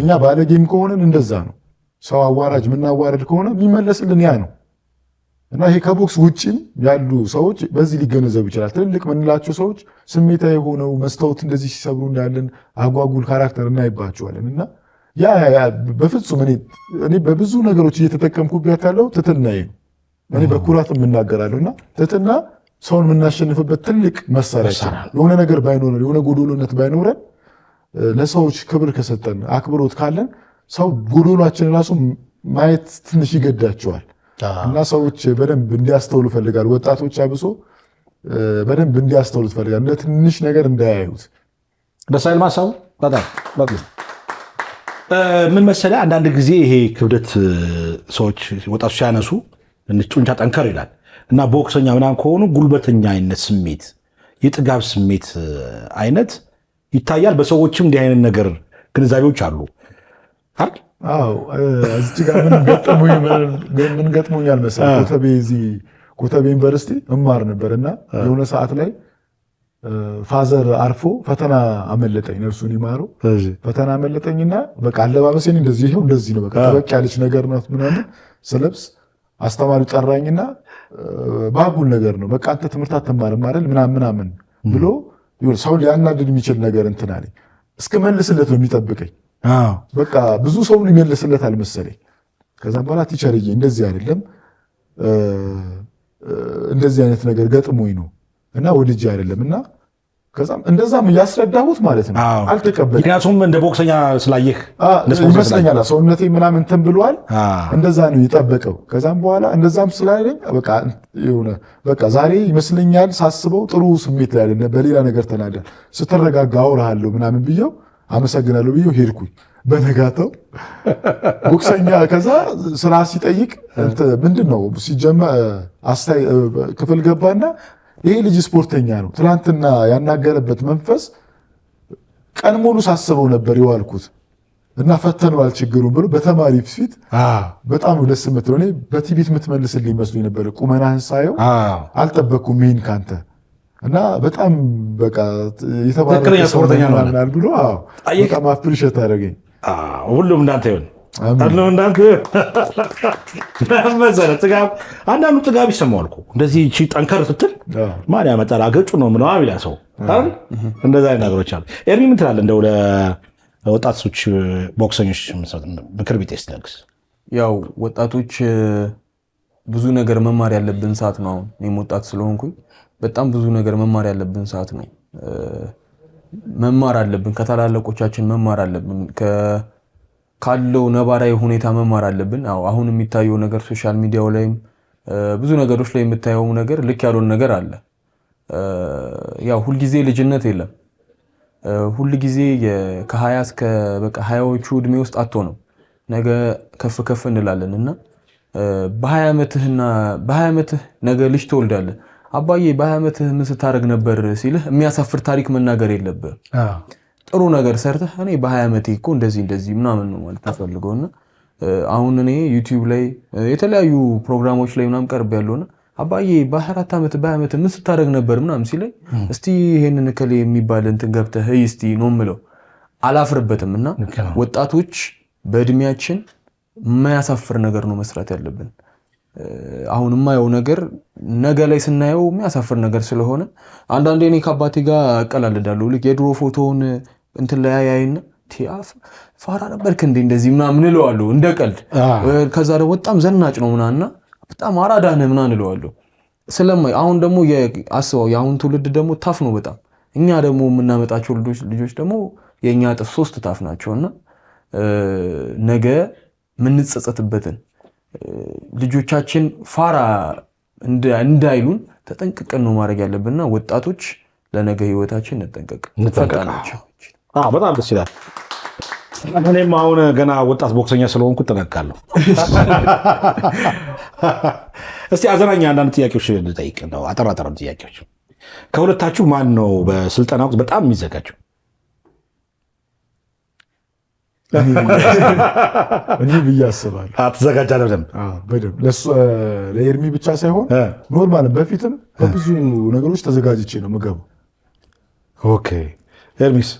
እኛ ባለጌም ከሆንን እንደዛ ነው። ሰው አዋራጅ የምናዋረድ ከሆነ የሚመለስልን ያ ነው። እና ይሄ ከቦክስ ውጭም ያሉ ሰዎች በዚህ ሊገነዘቡ ይችላል። ትልልቅ ምንላቸው ሰዎች ስሜታዊ ሆነው መስታወት እንደዚህ ሲሰብሩ እንዳለን አጓጉል ካራክተር እናይባቸዋለን። እና ያ በፍጹም እኔ በብዙ ነገሮች እየተጠቀምኩበት ያለው ትህትናዬ ነው። እኔ በኩራት የምናገራለሁ እና ትህትና ሰውን የምናሸንፍበት ትልቅ መሳሪያ ነው። የሆነ ነገር ባይኖረን የሆነ ጎዶሎነት ባይኖረን ለሰዎች ክብር ከሰጠን አክብሮት ካለን ሰው ጎዶሏችን ራሱ ማየት ትንሽ ይገዳቸዋል። እና ሰዎች በደንብ እንዲያስተውሉ ፈልጋል። ወጣቶች አብሶ በደንብ እንዲያስተውሉ ፈልጋል። እንደ ትንሽ ነገር እንዳያዩት። ደስ አይል ማሳቡ በጣም ምን መሰለህ፣ አንዳንድ ጊዜ ይሄ ክብደት ሰዎች ወጣቶች ሲያነሱ ጡንቻ ጠንከር ይላል እና ቦክሰኛ ምናምን ከሆኑ ጉልበተኛ አይነት ስሜት፣ የጥጋብ ስሜት አይነት ይታያል። በሰዎችም እንዲህ አይነት ነገር ግንዛቤዎች አሉ አይደል? አዎ እዚህ ጋር ምን ገጥሞኛል መሰለህ፣ ኮተቤ ዩኒቨርሲቲ እማር ነበርና የሆነ ሰዓት ላይ ፋዘር አርፎ ፈተና አመለጠኝ። ነፍሱን ይማረው። ፈተና አመለጠኝና በቃ አለባበሴን እንደዚህ ነው በቃ ተበቅ ያለች ነገር ናት ምናምን ስለብስ አስተማሪው ጠራኝና ባጉል ነገር ነው በቃ አንተ ትምህርት አትማርም አይደል ምናምን ብሎ ሰው ሊያናድድ የሚችል ነገር እንትን አለኝ። እስከመልስለት ነው የሚጠብቀኝ። በቃ ብዙ ሰው ሊመልስለት አልመሰለኝ። ከዛም በኋላ ቲቸርዬ እንደዚህ አይደለም እንደዚህ አይነት ነገር ገጥሞኝ ነው እና ወልጄ አይደለም እና ከዛም እንደዛም እያስረዳሁት ማለት ነው አልተቀበለም። ምክንያቱም እንደ ቦክሰኛ ስላየህ ይመስለኛል ሰውነቴ ምናምን እንትን ብሏል። እንደዛ ነው የጠበቀው። ከዛም በኋላ እንደዛም ስላለኝ በቃ ዛሬ ይመስለኛል ሳስበው ጥሩ ስሜት ላይ አይደለም፣ በሌላ ነገር ተናደ ስትረጋጋ አውራለሁ ምናምን ብየው አመሰግናለሁ ብየው ሄድኩኝ። በነጋታው ቦክሰኛ ከዛ ስራ ሲጠይቅ ምንድን ነው ሲጀመር ክፍል ገባና ይሄ ልጅ ስፖርተኛ ነው፣ ትናንትና ያናገረበት መንፈስ ቀን ሙሉ ሳስበው ነበር የዋልኩት እና ፈተነዋል ችግሩን ብሎ በተማሪ ፊት በጣም ደስ የምትለው እኔ በቲቪት የምትመልስልኝ መስሎኝ ነበር። ቁመናህን ሳየው አልጠበቅኩም ይህን ካንተ እና በጣም በቃ የተባለ ስፖርተኛ ነው ብሎ በጣም አፕሪሼት አደረገኝ። ሁሉም እንዳንተ ይሆን አለው እንዳንተ መሰረት ጥጋብ አንዳንዱ ጥጋብ ይሰማዋል እኮ እንደዚህ እቺ ጠንከር ስትል ማን ያመጣል አገጩ ነው ምናምን ይላል ሰው አይደል? እንደዛ አይነት ነገሮች አሉ። ኤርሚ ምን ትላለህ? እንደው ለወጣቶች ቦክሰኞች ምክር ቤት ስትለግስ። ያው ወጣቶች ብዙ ነገር መማር ያለብን ሰዓት ነው። አሁን እኔም ወጣት ስለሆንኩኝ በጣም ብዙ ነገር መማር ያለብን ሰዓት ነው። መማር አለብን፣ ከታላላቆቻችን መማር አለብን፣ ካለው ነባራዊ ሁኔታ መማር አለብን። አሁን የሚታየው ነገር ሶሻል ሚዲያው ላይም ብዙ ነገሮች ላይ የምታየው ነገር ልክ ያልሆነ ነገር አለ። ያው ሁልጊዜ ልጅነት የለም። ሁልጊዜ ከ20 እስከ በቃ 20ዎቹ እድሜ ውስጥ አትሆንም። ነገ ከፍ ከፍ እንላለን እና በ20 ዓመትህ ነገ ልጅ ትወልዳለህ። አባዬ በ20 ዓመትህ ምን ስታደርግ ነበር ሲልህ የሚያሳፍር ታሪክ መናገር የለብህ። ጥሩ ነገር ሰርተህ እኔ በ20 ዓመቴ እኮ እንደዚህ ምናምን ነው ማለት ተፈልገውና አሁን እኔ ዩቲዩብ ላይ የተለያዩ ፕሮግራሞች ላይ ምናምን ቀርብ ያለውና አባዬ በ24 ዓመት በ20 ዓመት ምን ስታደርግ ነበር ምናምን ሲለኝ እስቲ ይሄንን እከሌ የሚባል እንትን ገብተህ እስቲ ነው የምለው። አላፍርበትምና ወጣቶች በእድሜያችን የማያሳፍር ነገር ነው መስራት ያለብን። አሁን የማየው ነገር ነገ ላይ ስናየው የሚያሳፍር ነገር ስለሆነ አንዳንዴ እኔ ከአባቴ ጋር አቀላልዳለሁ። ልክ የድሮ ፎቶውን እንትን ላይ ያይና ፋራ ነበርክ እንዴ እንደዚህ ምናምን እለዋለሁ እንደ ቀልድ። ከዛ ደግሞ በጣም ዘናጭ ነው ምናምንና በጣም አራዳ ነህ ምናምን እለዋለሁ። ስለማይ አሁን ደግሞ አስበው የአሁን ትውልድ ደግሞ ታፍ ነው በጣም። እኛ ደግሞ የምናመጣቸው ልጆች ደግሞ የእኛ እጥፍ 3 ታፍ ናቸውና ነገ የምንጸጸትበትን ልጆቻችን ፋራ እንዳይሉን ተጠንቅቀን ነው ማድረግ ያለብንና ወጣቶች ለነገ ህይወታችን እንጠንቀቅ። ፈጣናቸው በጣም ደስ ይላል። እኔም አሁን ገና ወጣት ቦክሰኛ ስለሆንኩ እጠነቀቃለሁ። እስቲ አዘናኛ አንዳንድ ጥያቄዎች ልጠይቅ ነው፣ አጠር ጥያቄዎች። ከሁለታችሁ ማን ነው በስልጠና ወቅት በጣም የሚዘጋጀው? እኔ ብዬ አስባለሁ። ትዘጋጃለህ በደንብ ለኤርሚ ብቻ ሳይሆን ኖርማል በፊትም በብዙ ነገሮች ተዘጋጅቼ ነው የምገባው። ኦኬ ኤርሚስ?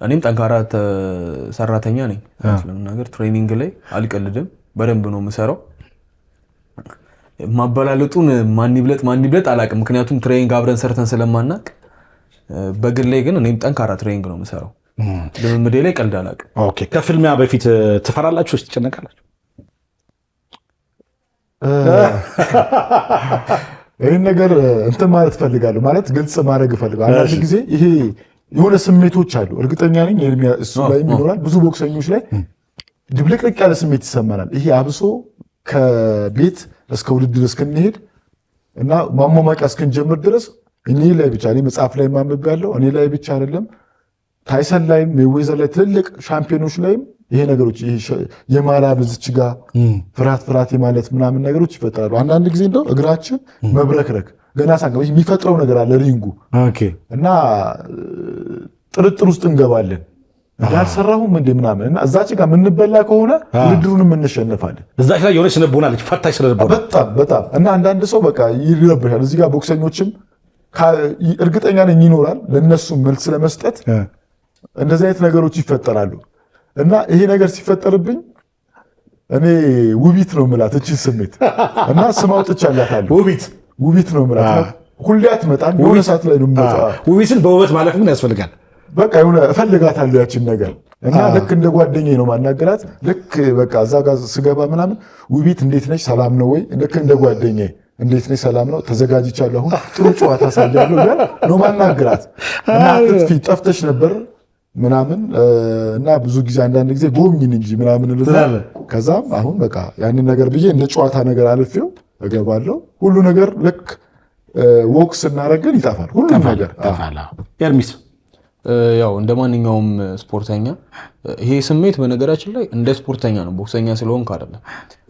እኔም ጠንካራ ሰራተኛ ነኝ። ስለምናገር ትሬኒንግ ላይ አልቀልድም፣ በደንብ ነው የምሰራው። ማበላለጡን ማን ይብለጥ አላውቅም፣ ምክንያቱም ትሬኒንግ አብረን ሰርተን ስለማናቅ። በግል ላይ ግን እኔም ጠንካራ ትሬኒንግ ነው የምሰራው። ልምምዴ ላይ ቀልድ አላውቅም። ኦኬ ከፍልሚያ በፊት ትፈራላችሁ ወይስ ትጨነቃላችሁ? ይህን ነገር እንትን ማለት እፈልጋለሁ፣ ማለት ግልጽ ማድረግ እፈልጋለሁ። አንዳንድ ጊዜ ይሄ የሆነ ስሜቶች አሉ፣ እርግጠኛ ነኝ እሱ ላይ ይኖራል። ብዙ ቦክሰኞች ላይ ድብልቅልቅ ያለ ስሜት ይሰማናል። ይሄ አብሶ ከቤት እስከ ውድድር እስክንሄድ እና ማሟሟቂያ እስክንጀምር ድረስ እኔ ላይ ብቻ መጽሐፍ ላይ ማንበብ ያለው እኔ ላይ ብቻ አይደለም፣ ታይሰን ላይም ሜይዌዘር ላይ ትልልቅ ሻምፒዮኖች ላይም ይሄ ነገሮች የማላ ብዝች ጋር ፍርሃት የማለት ምናምን ነገሮች ይፈጠራሉ። አንዳንድ ጊዜ እንደው እግራችን መብረክረክ ገና ሳንገባ የሚፈጥረው ነገር አለ ሪንጉ እና ጥርጥር ውስጥ እንገባለን። ያልሰራሁም እንደ ምናምን እና እዛች ጋር የምንበላ ከሆነ ውድድሩንም እንሸነፋለን። እዛች ላይ የሆነች ስነቦናለች ፈታች ስለነበረ በጣም እና አንዳንድ ሰው በቃ ይረብሻል። እዚህ ጋር ቦክሰኞችም እርግጠኛ ነኝ ይኖራል ለነሱ መልስ ለመስጠት እንደዚህ አይነት ነገሮች ይፈጠራሉ። እና ይሄ ነገር ሲፈጠርብኝ እኔ ውቢት ነው የምላት እቺ ስሜት እና ስም አውጥቻላታለሁ። ውቢት ነው የምላት። ሁሌ አትመጣም፣ የሆነ ሰዓት ላይ ነው የምመጣው። ውቢትን በውበት ማለፍ ምን ያስፈልጋል? በቃ የሆነ እፈልጋታለሁ ያችን ነገር እና ልክ እንደ ጓደኛዬ ነው ማናገራት። ልክ በቃ እዛ ጋር ስገባ ምናምን ውቢት እንዴት ነች ሰላም ነው ወይ? ልክ እንደ ጓደኛዬ እንዴት ነች ሰላም ነው ተዘጋጅቻለሁ፣ አሁን ጥሩ ጨዋታ ሳያለሁ እያል ነው ማናገራት እና አትጥፊ ጠፍተሽ ነበር ምናምን እና ብዙ ጊዜ አንዳንድ ጊዜ ጎብኝን እንጂ ምናምን ልትላለ። ከዛም አሁን በቃ ያንን ነገር ብዬ እንደ ጨዋታ ነገር አልፌው እገባለሁ። ሁሉ ነገር ልክ ወክ ስናረግን ይጠፋል፣ ሁሉ ነገር ይጠፋል። ኤርሚስ? ያው እንደ ማንኛውም ስፖርተኛ ይሄ ስሜት በነገራችን ላይ እንደ ስፖርተኛ ነው፣ ቦክሰኛ ስለሆንክ አይደለም።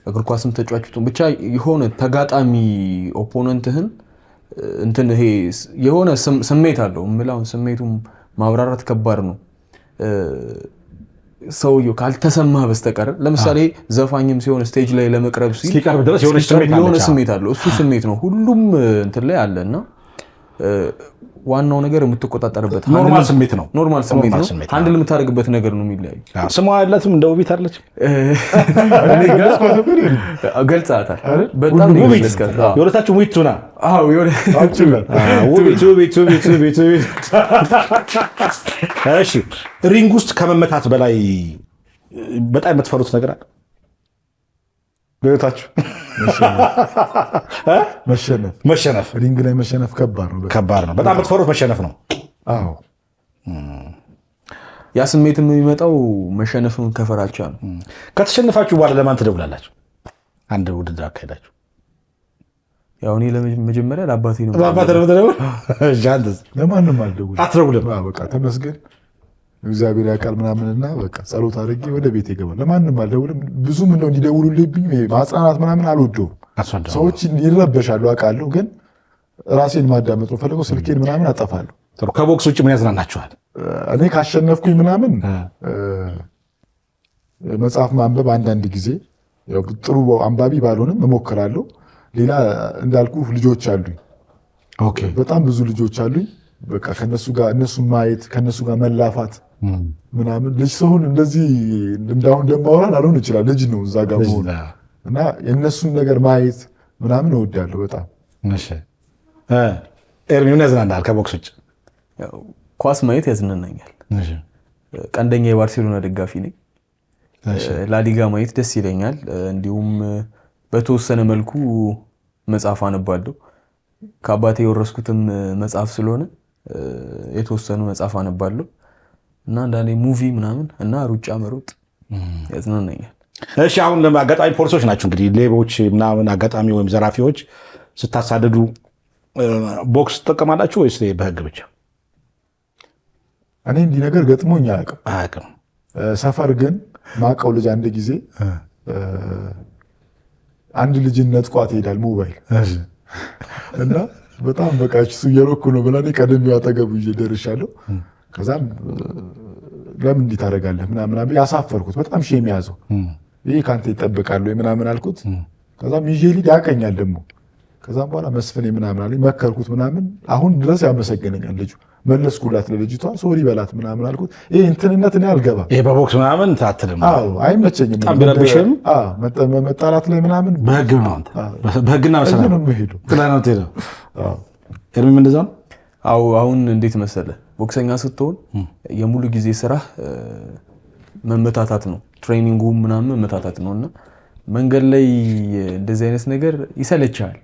እግር ኳስም ተጫዋችቱ ብቻ የሆነ ተጋጣሚ ኦፖነንትህን እንትን ይሄ የሆነ ስሜት አለው የምላውን ስሜቱም ማብራራት ከባድ ነው። ሰውየው ካልተሰማ በስተቀር ለምሳሌ ዘፋኝም ሲሆን ስቴጅ ላይ ለመቅረብ ሲቀርብ ድረስ የሆነ ስሜት አለው። እሱ ስሜት ነው ሁሉም እንትን ላይ አለና ዋናው ነገር የምትቆጣጠርበት ኖርማል ስሜት ነው። አንድ የምታደርግበት ነገር ነው የሚለያዩ። ስሟ ያላትም እንደ ውቢት አለች። ገልጻታል። በጣም የሁለታችሁ ውቢት ሆና ውቢት። እሺ ሪንግ ውስጥ ከመመታት በላይ በጣም የምትፈሩት ነገር አለ በህይወታችሁ? መሸነፍ። ሪንግ ላይ መሸነፍ ከባድ ነው። በጣም የምትፈሩት መሸነፍ ነው። አዎ ያ ስሜት የሚመጣው መሸነፍን ከፈራቻ ነው። ከተሸነፋችሁ በኋላ ለማን ትደውላላችሁ? አንድ ውድድር አካሄዳችሁ? ያው እኔ ለመጀመሪያ ለአባቴ ነው። ለማንም አትደውልም? በቃ ተመስገን እግዚአብሔር ያውቃል ምናምንና በቃ ጸሎት አድርጌ ወደ ቤት ይገባል። ለማንም አልደውልም። ብዙም እንደው እንዲደውሉልኝ ማጽናናት ምናምን አልወደውም። ሰዎች ይረበሻሉ አውቃለሁ፣ ግን ራሴን ማዳመጥ ነው ፈለገው። ስልኬን ምናምን አጠፋለሁ። ጥሩ። ከቦክስ ውጭ ምን ያዝናናችኋል? እኔ ካሸነፍኩኝ ምናምን መጽሐፍ ማንበብ አንዳንድ ጊዜ ጥሩ አንባቢ ባልሆንም እሞክራለሁ። ሌላ እንዳልኩ ልጆች አሉኝ፣ በጣም ብዙ ልጆች አሉኝ። በቃ ከነሱ ጋር እነሱን ማየት ከነሱ ጋር መላፋት ምናምን ልጅ ሰውን እንደዚህ እንዳሁን እንደማወራ ላልሆን ይችላል። ልጅ ነው እዛ ጋር መሆን እና የእነሱን ነገር ማየት ምናምን እወዳለሁ በጣም። ኤርሚ ምን ያዝናናል ከቦክስ ውጭ? ኳስ ማየት ያዝናናኛል። ቀንደኛ የባርሴሎና ደጋፊ ነኝ። ላሊጋ ማየት ደስ ይለኛል። እንዲሁም በተወሰነ መልኩ መጽሐፍ አነባለሁ። ከአባቴ የወረስኩትም መጽሐፍ ስለሆነ የተወሰኑ መጽሐፍ አነባለሁ እና አንዳንዴ ሙቪ ምናምን እና ሩጫ መሮጥ ያዝናናኛል። እሺ አሁን አጋጣሚ ፖሊሶች ናቸው እንግዲህ ሌቦች ምናምን አጋጣሚ ወይም ዘራፊዎች ስታሳድዱ ቦክስ ትጠቀማላችሁ ወይስ በህግ ብቻ? እኔ እንዲህ ነገር ገጥሞኝ አያውቅም። ሰፈር ግን ማቀው ልጅ አንድ ጊዜ አንድ ልጅን ነጥቋት ይሄዳል ሞባይል እና በጣም በቃ እሱ እየሮኩ ነው ብላ ቀደም ያጠገቡ ደርሻለሁ። ከዛም ለምን እንዲህ ታደርጋለህ ምናምን ያሳፈርኩት በጣም ሼም ያዘው። ይሄ ካንተ ይጠብቃል ወይ ምናምን አልኩት። ከዛም ይዤ ልጅ ያቀኛል ደግሞ። ከዛም በኋላ መስፍኔ ምናምን አለኝ መከርኩት ምናምን። አሁን ድረስ ያመሰገነኛል ልጁ። መለስኩላት ለልጅቷ ሶሪ በላት ምናምን አልኩት። ይሄ እንትንነት እኔ አልገባም። ይሄ በቦክስ ምናምን ታትልም። አዎ አይመቸኝም። ታምብረብሽም መጣላት ላይ ምናምን በህግ ነው አንተ በህግና መሰረት ነው የምሄደው። ጥላና ነው። አዎ ኤርሚም እንደዛ ነው። አዎ አሁን እንዴት መሰለ ቦክሰኛ ስትሆን የሙሉ ጊዜ ስራ መመታታት ነው። ትሬኒንጉ ምናምን መመታታት ነውና መንገድ ላይ እንደዚህ አይነት ነገር ይሰለቻል።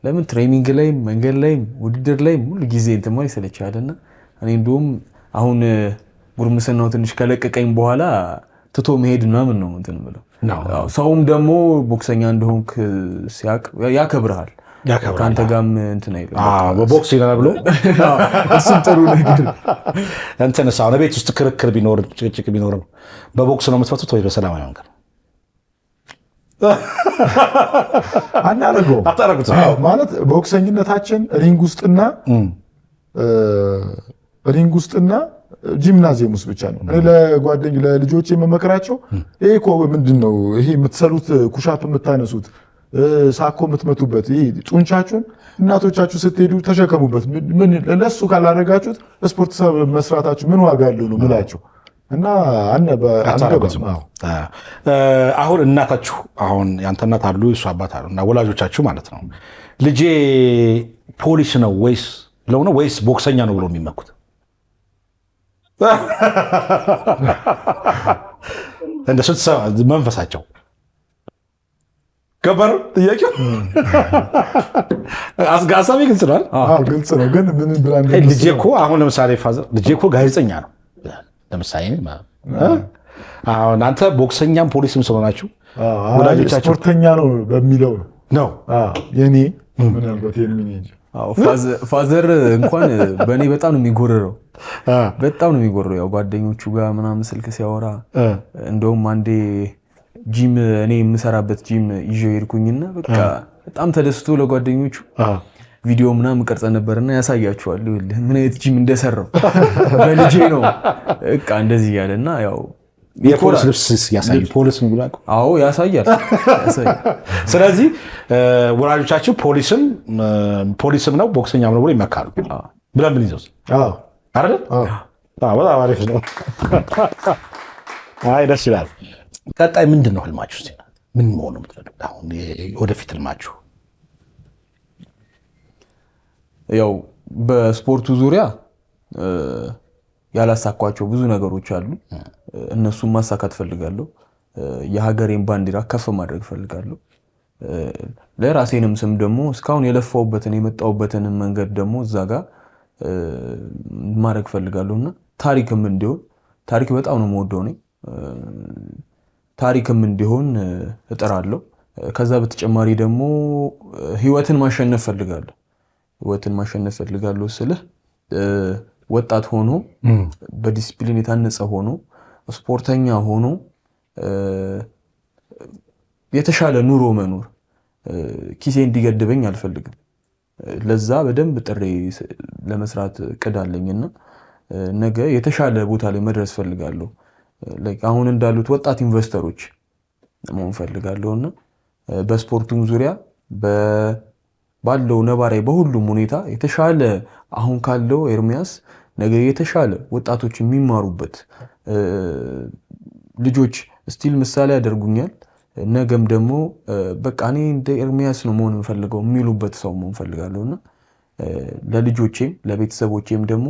ለምን ትሬኒንግ ላይ መንገድ ላይ ውድድር ላይ ሙሉ ጊዜ እንትን ማለት ይሰለቻልና እኔ እንደውም አሁን ጉርምስናው ትንሽ ከለቀቀኝ በኋላ ትቶ መሄድ ምናምን ነው እንትን ብለው ሰውም ደግሞ ቦክሰኛ እንደሆንክ ሲያቅ ያከብርሃል። ካንተ ጋርም እንትን አይደለም በቦክስ ይላል ብሎ እሱም ጥሩ ነገር እንትን ሳው ቤት ውስጥ ክርክር ቢኖር ጭቅጭቅ ቢኖር በቦክስ ነው የምትፈቱት ወይ በሰላማዊ መንገድ? አታረጉት ማለት ቦክሰኝነታችን ሪንግ ውስጥና ጂምናዚየም ውስጥ ብቻ ነው። እኔ ለልጆች የምመክራቸው ይሄ እኮ ምንድነው ይሄ የምትሰሩት ኩሻፕ የምታነሱት ሳኮ የምትመቱበት ይሄ ጡንቻችሁን እናቶቻችሁ ስትሄዱ ተሸከሙበት። ምን ለሱ ካላደረጋችሁት ስፖርት መስራታችሁ ምን ዋጋ አለው ነው የምላቸው። እና አሁን እናታችሁ አሁን ያንተ እናት አሉ እሱ አባት አሉ እና ወላጆቻችሁ ማለት ነው ልጄ ፖሊስ ነው ወይስ ብለው ነው ወይስ ቦክሰኛ ነው ብሎ የሚመኩት? እንደሱ መንፈሳቸው ገበር ጥያቄው አሳቢ ግልጽ ነው። ግልጽ ነው ግን ምን ብላ ልጄ እኮ አሁን ለምሳሌ ፋዘር ልጄ እኮ ጋዜጠኛ ነው ለምሳሌ አሁን አንተ ቦክሰኛም ፖሊስም ስለሆናችሁ ወላጆቻችሁ ስፖርተኛ ነው በሚለው ነው የኔ ምናልባት ፋዘር እንኳን በእኔ በጣም ነው የሚጎርረው። በጣም ነው የሚጎርረው። ያው ጓደኞቹ ጋር ምናምን ስልክ ሲያወራ እንደውም አንዴ ጂም እኔ የምሰራበት ጂም ይዤው ሄድኩኝና በቃ በጣም ተደስቶ ለጓደኞቹ ቪዲዮ ምናምን ቀርጸን ነበርና ያሳያቸዋል ምን አይነት ጂም እንደሰራው በልጄ ነው በቃ እንደዚህ ያለና ያው የፖሊስ ልብስ ያሳይ ፖሊስ ነው ብላቁ። አዎ ያሳያል። ስለዚህ ወላጆቻችሁ ፖሊስም ነው ቦክሰኛም ነው ብሎ ይመካሉ ብለን ምን ይዘው አይደል? በጣም አሪፍ ነው። አይ ደስ ይላል። ቀጣይ ምንድን ነው ህልማችሁ? ምን መሆን ነው የምትፈልጉት አሁን ወደፊት ህልማችሁ? ያው በስፖርቱ ዙሪያ ያላሳኳቸው ብዙ ነገሮች አሉ። እነሱን ማሳካት ፈልጋለሁ። የሀገሬን ባንዲራ ከፍ ማድረግ ፈልጋለሁ። ለራሴንም ስም ደግሞ እስካሁን የለፋውበትን የመጣውበትን መንገድ ደግሞ እዛ ጋር ማድረግ ፈልጋለሁና ታሪክም እንዲሆን ታሪክ በጣም ነው የምወደው ነኝ። ታሪክም እንዲሆን እጥራለሁ። ከዛ በተጨማሪ ደግሞ ህይወትን ማሸነፍ ፈልጋለሁ። ህይወትን ማሸነፍ ፈልጋለሁ ስልህ ወጣት ሆኖ በዲሲፕሊን የታነጸ ሆኖ ስፖርተኛ ሆኖ የተሻለ ኑሮ መኖር ኪሴ እንዲገድበኝ አልፈልግም። ለዛ በደንብ ጥሬ ለመስራት እቅድ አለኝና ነገ የተሻለ ቦታ ላይ መድረስ ፈልጋለሁ። አሁን እንዳሉት ወጣት ኢንቨስተሮች መሆን ፈልጋለሁና በስፖርቱም ዙሪያ ባለው ነባራዊ በሁሉም ሁኔታ የተሻለ አሁን ካለው ኤርሚያስ ነገ የተሻለ ወጣቶች የሚማሩበት ልጆች ስቲል ምሳሌ ያደርጉኛል። ነገም ደግሞ በቃ እኔ እንደ ኤርሚያስ ነው መሆን የምፈልገው የሚሉበት ሰው መሆን ፈልጋለሁና ለልጆቼም ለቤተሰቦቼም ደግሞ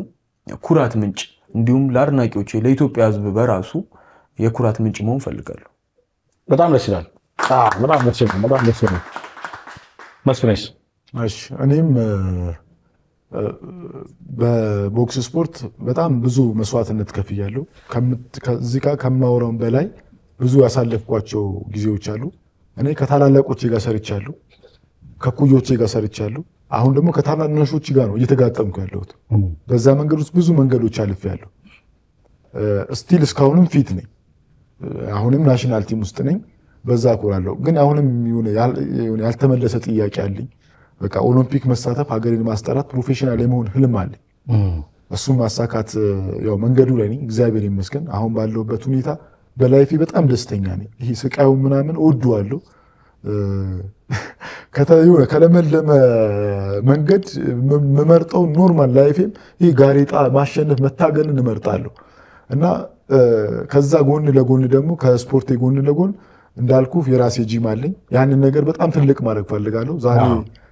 ኩራት ምንጭ እንዲሁም ለአድናቂዎቼ ለኢትዮጵያ ሕዝብ በራሱ የኩራት ምንጭ መሆን ፈልጋለሁ። በጣም ደስ ይላል። በጣም ደስ ይላል። በጣም ደስ ይላል። መስፍኔስ? እሺ እኔም በቦክስ ስፖርት በጣም ብዙ መስዋዕትነት ከፍያለሁ። ከዚህ ጋር ከማወራው በላይ ብዙ ያሳለፍኳቸው ጊዜዎች አሉ። እኔ ከታላላቆቼ ጋር ሰርቻለሁ፣ ከኩዮቼ ጋር ሰርቻለሁ። አሁን ደግሞ ከታናናሾች ጋር ነው እየተጋጠምኩ ያለሁት። በዛ መንገድ ውስጥ ብዙ መንገዶች አልፌያለሁ። ስቲል እስካሁንም ፊት ነኝ። አሁንም ናሽናል ቲም ውስጥ ነኝ። በዛ እኮራለሁ። ግን አሁንም ያልተመለሰ ጥያቄ አለኝ። በቃ ኦሎምፒክ መሳተፍ፣ ሀገሬን ማስጠራት፣ ፕሮፌሽናል የመሆን ህልም አለኝ። እሱም ማሳካት ያው መንገዱ ላይ ነኝ። እግዚአብሔር ይመስገን። አሁን ባለሁበት ሁኔታ በላይፌ በጣም ደስተኛ ነኝ። ይሄ ስቃዩ ምናምን እወደዋለሁ። ከለመለመ መንገድ የምመርጠው ኖርማል ላይፌም ይሄ ጋሬጣ ማሸነፍ መታገልን እመርጣለሁ እና ከዛ ጎን ለጎን ደግሞ ከስፖርቴ ጎን ለጎን እንዳልኩ የራሴ ጂም አለኝ። ያንን ነገር በጣም ትልቅ ማድረግ ፈልጋለሁ። ዛሬ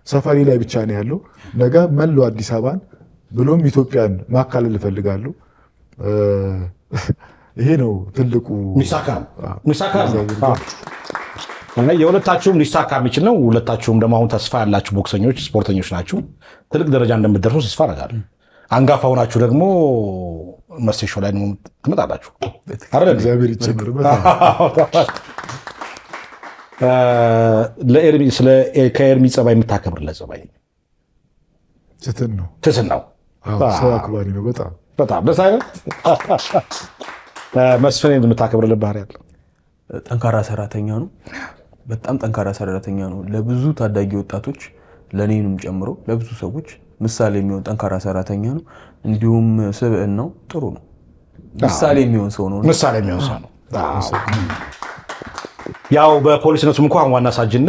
ሰፈሪ ላይ ብቻ ነው ያለው። ነገ መላው አዲስ አበባን ብሎም ኢትዮጵያን ማካለል እፈልጋለሁ። ይሄ ነው ትልቁ ሚሳካ የሁለታችሁም ሊሳካ የሚችል ነው። ሁለታችሁም ደግሞ አሁን ተስፋ ያላችሁ ቦክሰኞች፣ ስፖርተኞች ናችሁ። ትልቅ ደረጃ እንደምትደርሱ ተስፋ አደርጋለሁ። አንጋፋ ሆናችሁ ደግሞ መሴሾ ላይ ትመጣላችሁ። እግዚአብሔር ይጨምርበት። ከኤርሚ ጸባይ የምታከብርለት ጸባይ ትትን ነው። ሰው አክባሪ ነው። በጣም ደስ አይነት መስፍን የምታከብርለት ባህሪ ያለው ጠንካራ ሰራተኛ ነው። በጣም ጠንካራ ሰራተኛ ነው። ለብዙ ታዳጊ ወጣቶች ለኔንም ጨምሮ ለብዙ ሰዎች ምሳሌ የሚሆን ጠንካራ ሰራተኛ ነው። እንዲሁም ስብዕናው ጥሩ ነው። ምሳሌ የሚሆን ሰው ነው። ያው በፖሊስነቱም እንኳን ዋና ሳጅን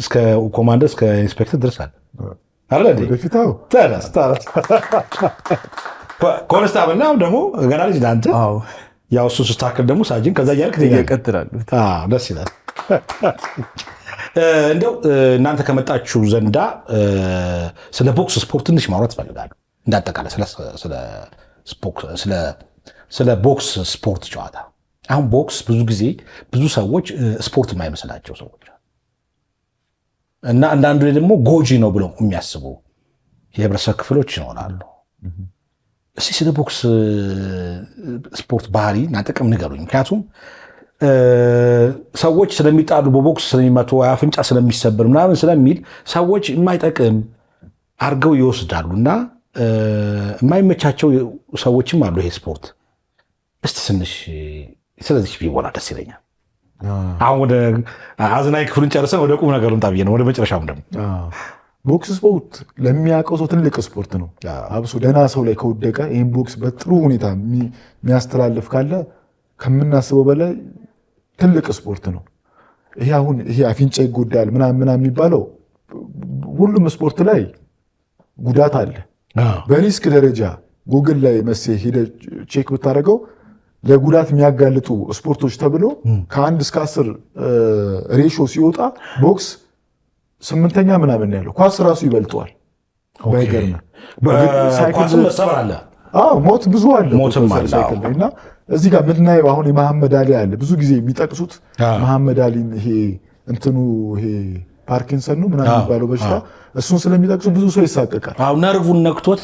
እስከ ኮማንደር እስከ ኢንስፔክተር ድረሳል አይደል? ኮንስታብል እና ደግሞ ገና ልጅ አንተ ያው እሱ ስታክል ደግሞ ሳጅን ከዛ እያልክ ይቀጥላሉ። ደስ ይላል። እንደው እናንተ ከመጣችሁ ዘንዳ ስለ ቦክስ ስፖርት ትንሽ ማውራት እፈልጋለሁ። እንዳጠቃላይ ስለ ቦክስ ስፖርት ጨዋታ። አሁን ቦክስ ብዙ ጊዜ ብዙ ሰዎች ስፖርት የማይመስላቸው ሰዎች እና አንዳንዱ ደግሞ ጎጂ ነው ብለው የሚያስቡ የህብረተሰብ ክፍሎች ይኖራሉ። እስኪ ስለ ቦክስ ስፖርት ባህሪ እና ጥቅም ንገሩኝ። ምክንያቱም ሰዎች ስለሚጣሉ በቦክስ ስለሚመቱ አፍንጫ ስለሚሰበር ምናምን ስለሚል ሰዎች የማይጠቅም አድርገው ይወስዳሉ እና የማይመቻቸው ሰዎችም አሉ። ይሄ ስፖርት እስቲ ትንሽ ስለዚህ ቢወራ ደስ ይለኛል። አሁን ወደ አዝናኝ ክፍሉን ጨርሰን ወደ ቁም ነገሩን ጣብዬ ነው ወደ መጨረሻም ደግሞ ቦክስ ስፖርት ለሚያውቀው ሰው ትልቅ ስፖርት ነው። አብሶ ደህና ሰው ላይ ከወደቀ ይህን ቦክስ በጥሩ ሁኔታ የሚያስተላልፍ ካለ ከምናስበው በላይ ትልቅ ስፖርት ነው። ይሄ አፍንጫ ይጎዳል ምናምን የሚባለው ሁሉም ስፖርት ላይ ጉዳት አለ። በሪስክ ደረጃ ጉግል ላይ መሴ ሄደህ ቼክ ብታደርገው ለጉዳት የሚያጋልጡ ስፖርቶች ተብሎ ከ1 እስከ 10 ሬሾ ሲወጣ ቦክስ 8ኛ ምናምን ያለው ኳስ ራሱ ይበልጠዋል። ባይገርም ኳስም መሰበር አለ። ሞት ብዙ አለ ሳይክል ላይ እና እዚህ ጋር ምናየው አሁን የመሐመድ አሊ አለ። ብዙ ጊዜ የሚጠቅሱት መሐመድ አሊን ይሄ ፓርኪንሰን ነው ምናምን የሚባለው በሽታ እሱን ስለሚጠቅሱ ብዙ ሰው ይሳቀቃል። ነርቡን ነክቶት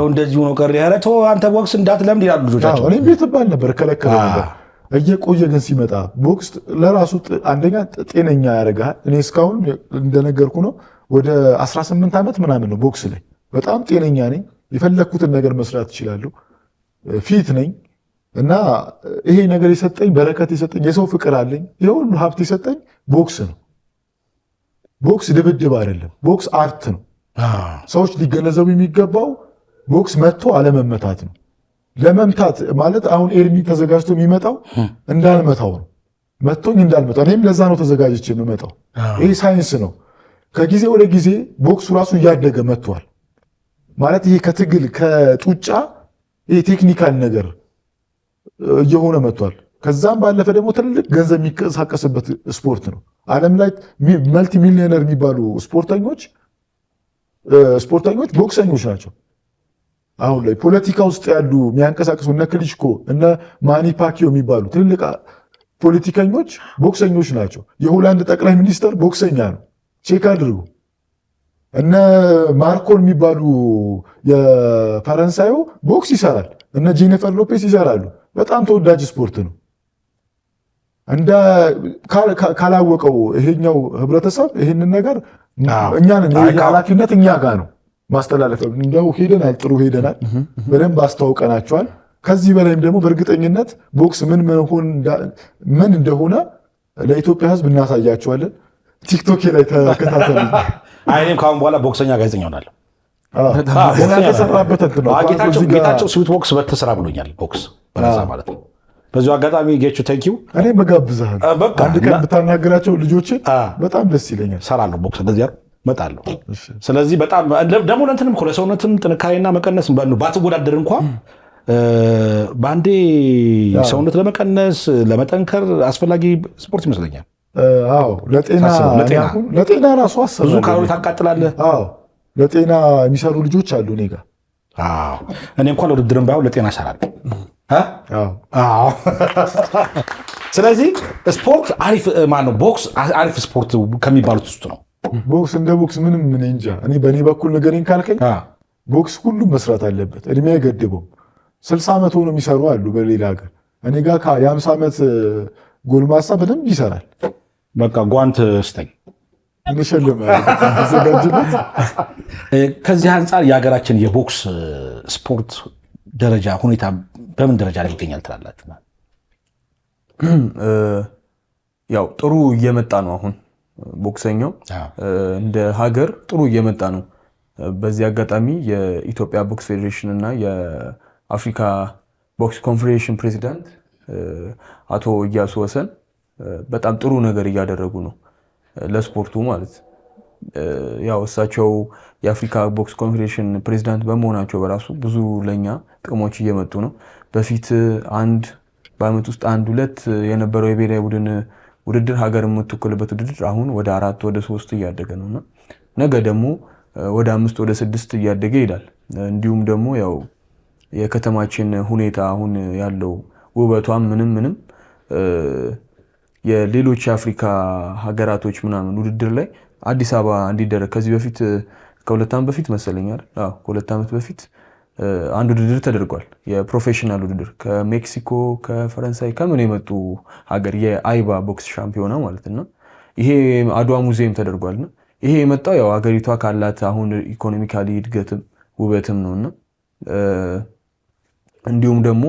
እንደዚህ ሆኖ ቀር ያለ ተው አንተ ቦክስ እንዳትለምድ ይላሉ ልጆቻቸው። እኔም ቤት ባል ነበር ከለከለ ነበር። እየቆየ ግን ሲመጣ ቦክስ ለራሱ አንደኛ ጤነኛ ያደርጋል። እኔ እስካሁን እንደነገርኩ ነው ወደ 18 ዓመት ምናምን ነው ቦክስ ላይ በጣም ጤነኛ ነኝ። የፈለግኩትን ነገር መስራት እችላለሁ። ፊት ነኝ እና ይሄ ነገር የሰጠኝ በረከት የሰጠኝ የሰው ፍቅር አለኝ። የሁሉ ሀብት የሰጠኝ ቦክስ ነው። ቦክስ ድብድብ አይደለም፣ ቦክስ አርት ነው። ሰዎች ሊገነዘቡ የሚገባው ቦክስ መጥቶ አለመመታት ነው። ለመምታት ማለት አሁን ኤርሚ ተዘጋጅቶ የሚመጣው እንዳልመታው ነው። መጥቶኝ እንዳልመታው እኔም ለዛ ነው ተዘጋጅቼ የምመጣው። ይህ ሳይንስ ነው። ከጊዜ ወደ ጊዜ ቦክሱ ራሱ እያደገ መጥቷል። ማለት ይሄ ከትግል ከጡጫ ይሄ ቴክኒካል ነገር እየሆነ መጥቷል። ከዛም ባለፈ ደግሞ ትልቅ ገንዘብ የሚንቀሳቀስበት ስፖርት ነው። ዓለም ላይ መልቲ ሚሊዮነር የሚባሉ ስፖርተኞች ቦክሰኞች ናቸው። አሁን ላይ ፖለቲካ ውስጥ ያሉ የሚያንቀሳቅሱ እነ ክሊችኮ እነ ማኒ ፓኪዮ የሚባሉ ትልልቅ ፖለቲከኞች ቦክሰኞች ናቸው። የሆላንድ ጠቅላይ ሚኒስተር ቦክሰኛ ነው። ቼክ አድርጉ። እነ ማርኮን የሚባሉ የፈረንሳዩ ቦክስ ይሰራል። እነ ጄኒፈር ሎፔስ ይሰራሉ። በጣም ተወዳጅ ስፖርት ነው። ካላወቀው ይሄኛው ህብረተሰብ ይህንን ነገር እኛንን ኃላፊነት እኛ ጋር ነው ማስተላለፍ። እንደው ሄደናል፣ ጥሩ ሄደናል፣ በደንብ አስተዋውቀናቸዋል። ከዚህ በላይም ደግሞ በእርግጠኝነት ቦክስ ምን እንደሆነ ለኢትዮጵያ ህዝብ እናሳያቸዋለን። ቲክቶክ ላይ ተከታተሉ። እኔም ከአሁን በኋላ ቦክሰኛ ጋዜጠኛ ሆናለሁ። ተሰራበት ጌታቸው ስዊት ቦክስ በተሰራ ብሎኛል። ቦክስ በነፃ ማለት ነው። በዚሁ አጋጣሚ ጌቹ ቴንኪው። እኔ መጋብዝሃል አንድ ቀን ብታናገራቸው ልጆችን በጣም ደስ ይለኛል። ሰራለሁ ቦክስ እንደዚህ እመጣለሁ። ስለዚህ በጣም ደግሞ ለእንትንም እኮ ለሰውነትም ጥንካሬና መቀነስ ባትወዳደር እንኳ በአንዴ ሰውነት ለመቀነስ ለመጠንከር አስፈላጊ ስፖርት ይመስለኛል። ለጤና ራሱ አሰብ ብዙ ካሎሪ ታቃጥላለህ። ለጤና የሚሰሩ ልጆች አሉ እኔ ጋር። እኔ እንኳን ለውድድርም ባይሆን ለጤና እሰራለሁ። ስለዚህ ስፖርት አሪፍ ማነው ቦክስ አሪፍ ስፖርት ከሚባሉት ውስጥ ነው። ቦክስ እንደ ቦክስ ምንም ምን እንጃ። እኔ በእኔ በኩል ነገሬን ካልከኝ ቦክስ ሁሉም መስራት አለበት። እድሜ አይገድበውም። 60 ዓመት ሆኖ የሚሰሩ አሉ በሌላ ሀገር። እኔ ጋር የ50 ዓመት ጎልማሳ በደንብ ይሰራል። በቃ ጓንት ስጠኝ ከዚህ አንጻር የሀገራችን የቦክስ ስፖርት ደረጃ ሁኔታ በምን ደረጃ ላይ ይገኛል ትላላችሁ? ያው ጥሩ እየመጣ ነው። አሁን ቦክሰኛው እንደ ሀገር ጥሩ እየመጣ ነው። በዚህ አጋጣሚ የኢትዮጵያ ቦክስ ፌዴሬሽን እና የአፍሪካ ቦክስ ኮንፌዴሬሽን ፕሬዚዳንት አቶ እያሱ ወሰን በጣም ጥሩ ነገር እያደረጉ ነው ለስፖርቱ ማለት። ያው እሳቸው የአፍሪካ ቦክስ ኮንፌዴሬሽን ፕሬዚዳንት በመሆናቸው በራሱ ብዙ ለኛ ጥቅሞች እየመጡ ነው። በፊት በአመት ውስጥ 1-2 የነበረው የብሔራዊ ቡድን ውድድር ሀገር የምትወክልበት ውድድር አሁን ወደ 4 ወደ 3 እያደገ ነውና ነገ ደግሞ ወደ 5 ወደ 6 እያደገ ይሄዳል። እንዲሁም ደግሞ ያው የከተማችን ሁኔታ አሁን ያለው ውበቷም ምንም የሌሎች የአፍሪካ ሀገራቶች ምናምን ውድድር ላይ አዲስ አበባ እንዲደረግ ከዚህ በፊት ከ2 ዓመት በፊት መሰለኛል። ከ2 ዓመት በፊት አንድ ውድድር ተደርጓል። የፕሮፌሽናል ውድድር ከሜክሲኮ ከፈረንሳይ ከምን የመጡ ሀገር የአይባ ቦክስ ሻምፒዮና ማለትና ይሄ አድዋ ሙዚየም ተደርጓልና ይሄ የመጣው ያው ሀገሪቷ ካላት አሁን ኢኮኖሚካሊ እድገትም ውበትም ነውና እንዲሁም ደግሞ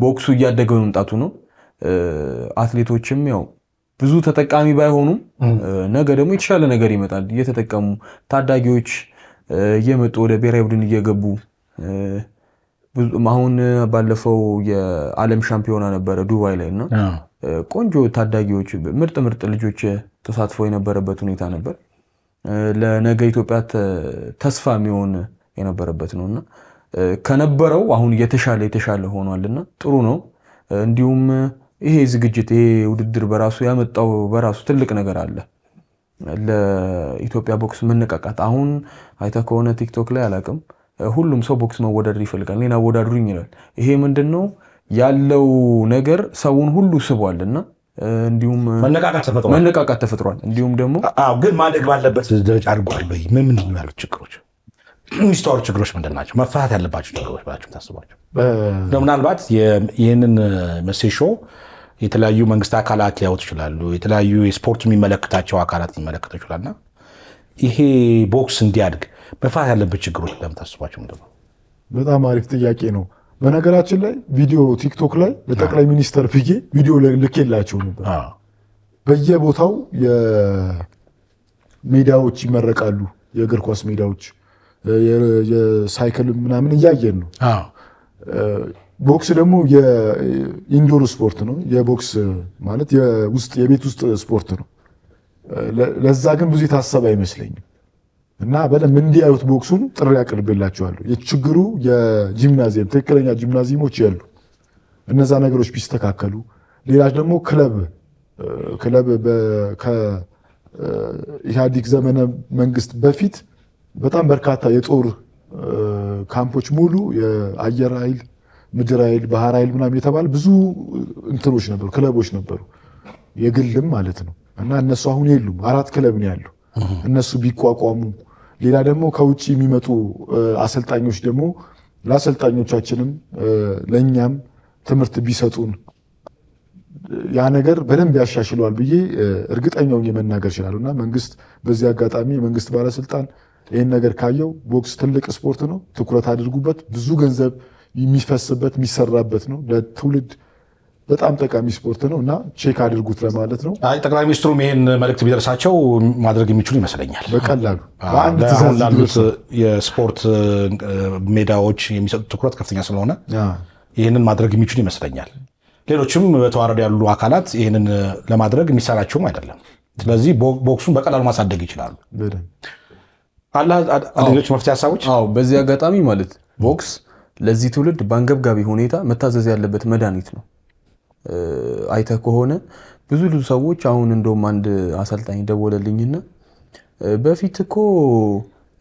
ቦክሱ እያደገ መምጣቱ ነው። አትሌቶችም ያው ብዙ ተጠቃሚ ባይሆኑም ነገ ደግሞ የተሻለ ነገር ይመጣል። እየተጠቀሙ ታዳጊዎች እየመጡ ወደ ብሔራዊ ቡድን እየገቡ አሁን ባለፈው የዓለም ሻምፒዮና ነበረ ዱባይ ላይ እና ቆንጆ ታዳጊዎች ምርጥ ልጆች ተሳትፎ የነበረበት ሁኔታ ነበር። ለነገ ኢትዮጵያ ተስፋ የሚሆን የነበረበት ነውና ከነበረው አሁን የተሻለ ሆኗልና ጥሩ ነው። እንዲሁም ይሄ ዝግጅት ይሄ ውድድር በራሱ ያመጣው በራሱ ትልቅ ነገር አለ ለኢትዮጵያ ቦክስ መነቃቃት። አሁን አይተህ ከሆነ ቲክቶክ ላይ አላውቅም ሁሉም ሰው ቦክስ መወዳደር ይፈልጋል። እኔን አወዳድሩኝ ይላል። ይሄ ምንድነው ያለው ነገር ሰውን ሁሉ ስቧልና እንዲሁም መነቃቃት ተፈጥሯል። እንዲሁም ደግሞ ግን ማደግ ባለበት ደረጃ አድርጓል ወይ? ምን ያሉት ችግሮች የሚስተዋሉ ችግሮች ምንድን ናቸው? መፈታት ያለባቸው ችግሮች ናቸው ታስባቸው? ምናልባት ይህንን መሴሾ የተለያዩ መንግስት አካላት ሊያወጡ ይችላሉ። የተለያዩ የስፖርቱ የሚመለከታቸው አካላት ሊመለከቱ ይችላልና ይሄ ቦክስ እንዲያድግ መፈታት ያለበት ችግሮች ለምታስባቸው ምንድን ነው? በጣም አሪፍ ጥያቄ ነው። በነገራችን ላይ ቪዲዮ ቲክቶክ ላይ ለጠቅላይ ሚኒስተር ብዬ ቪዲዮ ልኬላቸው ነበር። በየቦታው ሜዳዎች ይመረቃሉ፣ የእግር ኳስ ሜዳዎች፣ የሳይክል ምናምን እያየን ነው። ቦክስ ደግሞ የኢንዶር ስፖርት ነው። የቦክስ ማለት የቤት ውስጥ ስፖርት ነው። ለዛ ግን ብዙ የታሰበ አይመስለኝም እና በደንብ እንዲያዩት ቦክሱን ጥሪ አቅርቤላቸዋለሁ። የችግሩ የጂምናዚየም ትክክለኛ ጂምናዚየሞች ያሉ እነዛ ነገሮች ቢስተካከሉ፣ ሌላ ደግሞ ክለብ ከኢህአዲግ ዘመነ መንግስት በፊት በጣም በርካታ የጦር ካምፖች ሙሉ የአየር ኃይል፣ ምድር ኃይል፣ ባህር ኃይል ምናምን የተባለ ብዙ እንትኖች ነበሩ፣ ክለቦች ነበሩ፣ የግልም ማለት ነው። እና እነሱ አሁን የሉም። 4 ክለብ ነው ያለው። እነሱ ቢቋቋሙ፣ ሌላ ደግሞ ከውጭ የሚመጡ አሰልጣኞች ደግሞ ለአሰልጣኞቻችንም ለእኛም ትምህርት ቢሰጡን ያ ነገር በደንብ ያሻሽለዋል ብዬ እርግጠኛውን የመናገር ይችላሉ። እና መንግስት በዚህ አጋጣሚ የመንግስት ባለስልጣን ይህን ነገር ካየው ቦክስ ትልቅ ስፖርት ነው፣ ትኩረት አድርጉበት። ብዙ ገንዘብ የሚፈስበት የሚሰራበት ነው። ለትውልድ በጣም ጠቃሚ ስፖርት ነው እና ቼክ አድርጉት ለማለት ነው። ጠቅላይ ሚኒስትሩም ይህን መልእክት ቢደርሳቸው ማድረግ የሚችሉ ይመስለኛል። በቀላሉ በአንድ ትእዛዝ ላሉት የስፖርት ሜዳዎች የሚሰጡት ትኩረት ከፍተኛ ስለሆነ ይህንን ማድረግ የሚችሉ ይመስለኛል። ሌሎችም በተዋረድ ያሉ አካላት ይህንን ለማድረግ የሚሰራቸውም አይደለም። ስለዚህ ቦክሱን በቀላሉ ማሳደግ ይችላሉ። ሌሎች መፍትሄ ሀሳቦች? በዚህ አጋጣሚ ማለት ቦክስ ለዚህ ትውልድ በአንገብጋቢ ሁኔታ መታዘዝ ያለበት መድኃኒት ነው። አይተህ ከሆነ ብዙ ሰዎች አሁን እንደውም አንድ አሰልጣኝ ደወለልኝና በፊት እኮ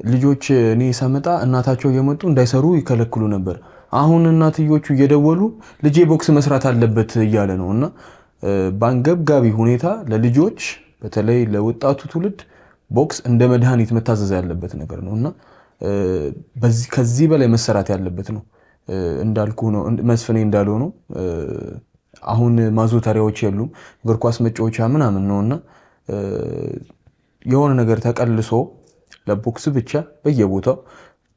ልጆች እኔ ሰመጣ እናታቸው እየመጡ እንዳይሰሩ ይከለክሉ ነበር። አሁን እናትዮቹ እየደወሉ ልጄ ቦክስ መስራት አለበት እያለ ነው። እና በአንገብጋቢ ሁኔታ ለልጆች በተለይ ለወጣቱ ትውልድ ቦክስ እንደ መድኃኒት መታዘዝ ያለበት ነገር ነው እና ከዚህ በላይ መሰራት ያለበት ነው። እንዳልኩ ነው መስፍኔ እንዳለው ነው። አሁን ማዞተሪያዎች የሉም፣ እግር ኳስ መጫወቻ ምናምን ነውና የሆነ ነገር ተቀልሶ ለቦክስ ብቻ በየቦታው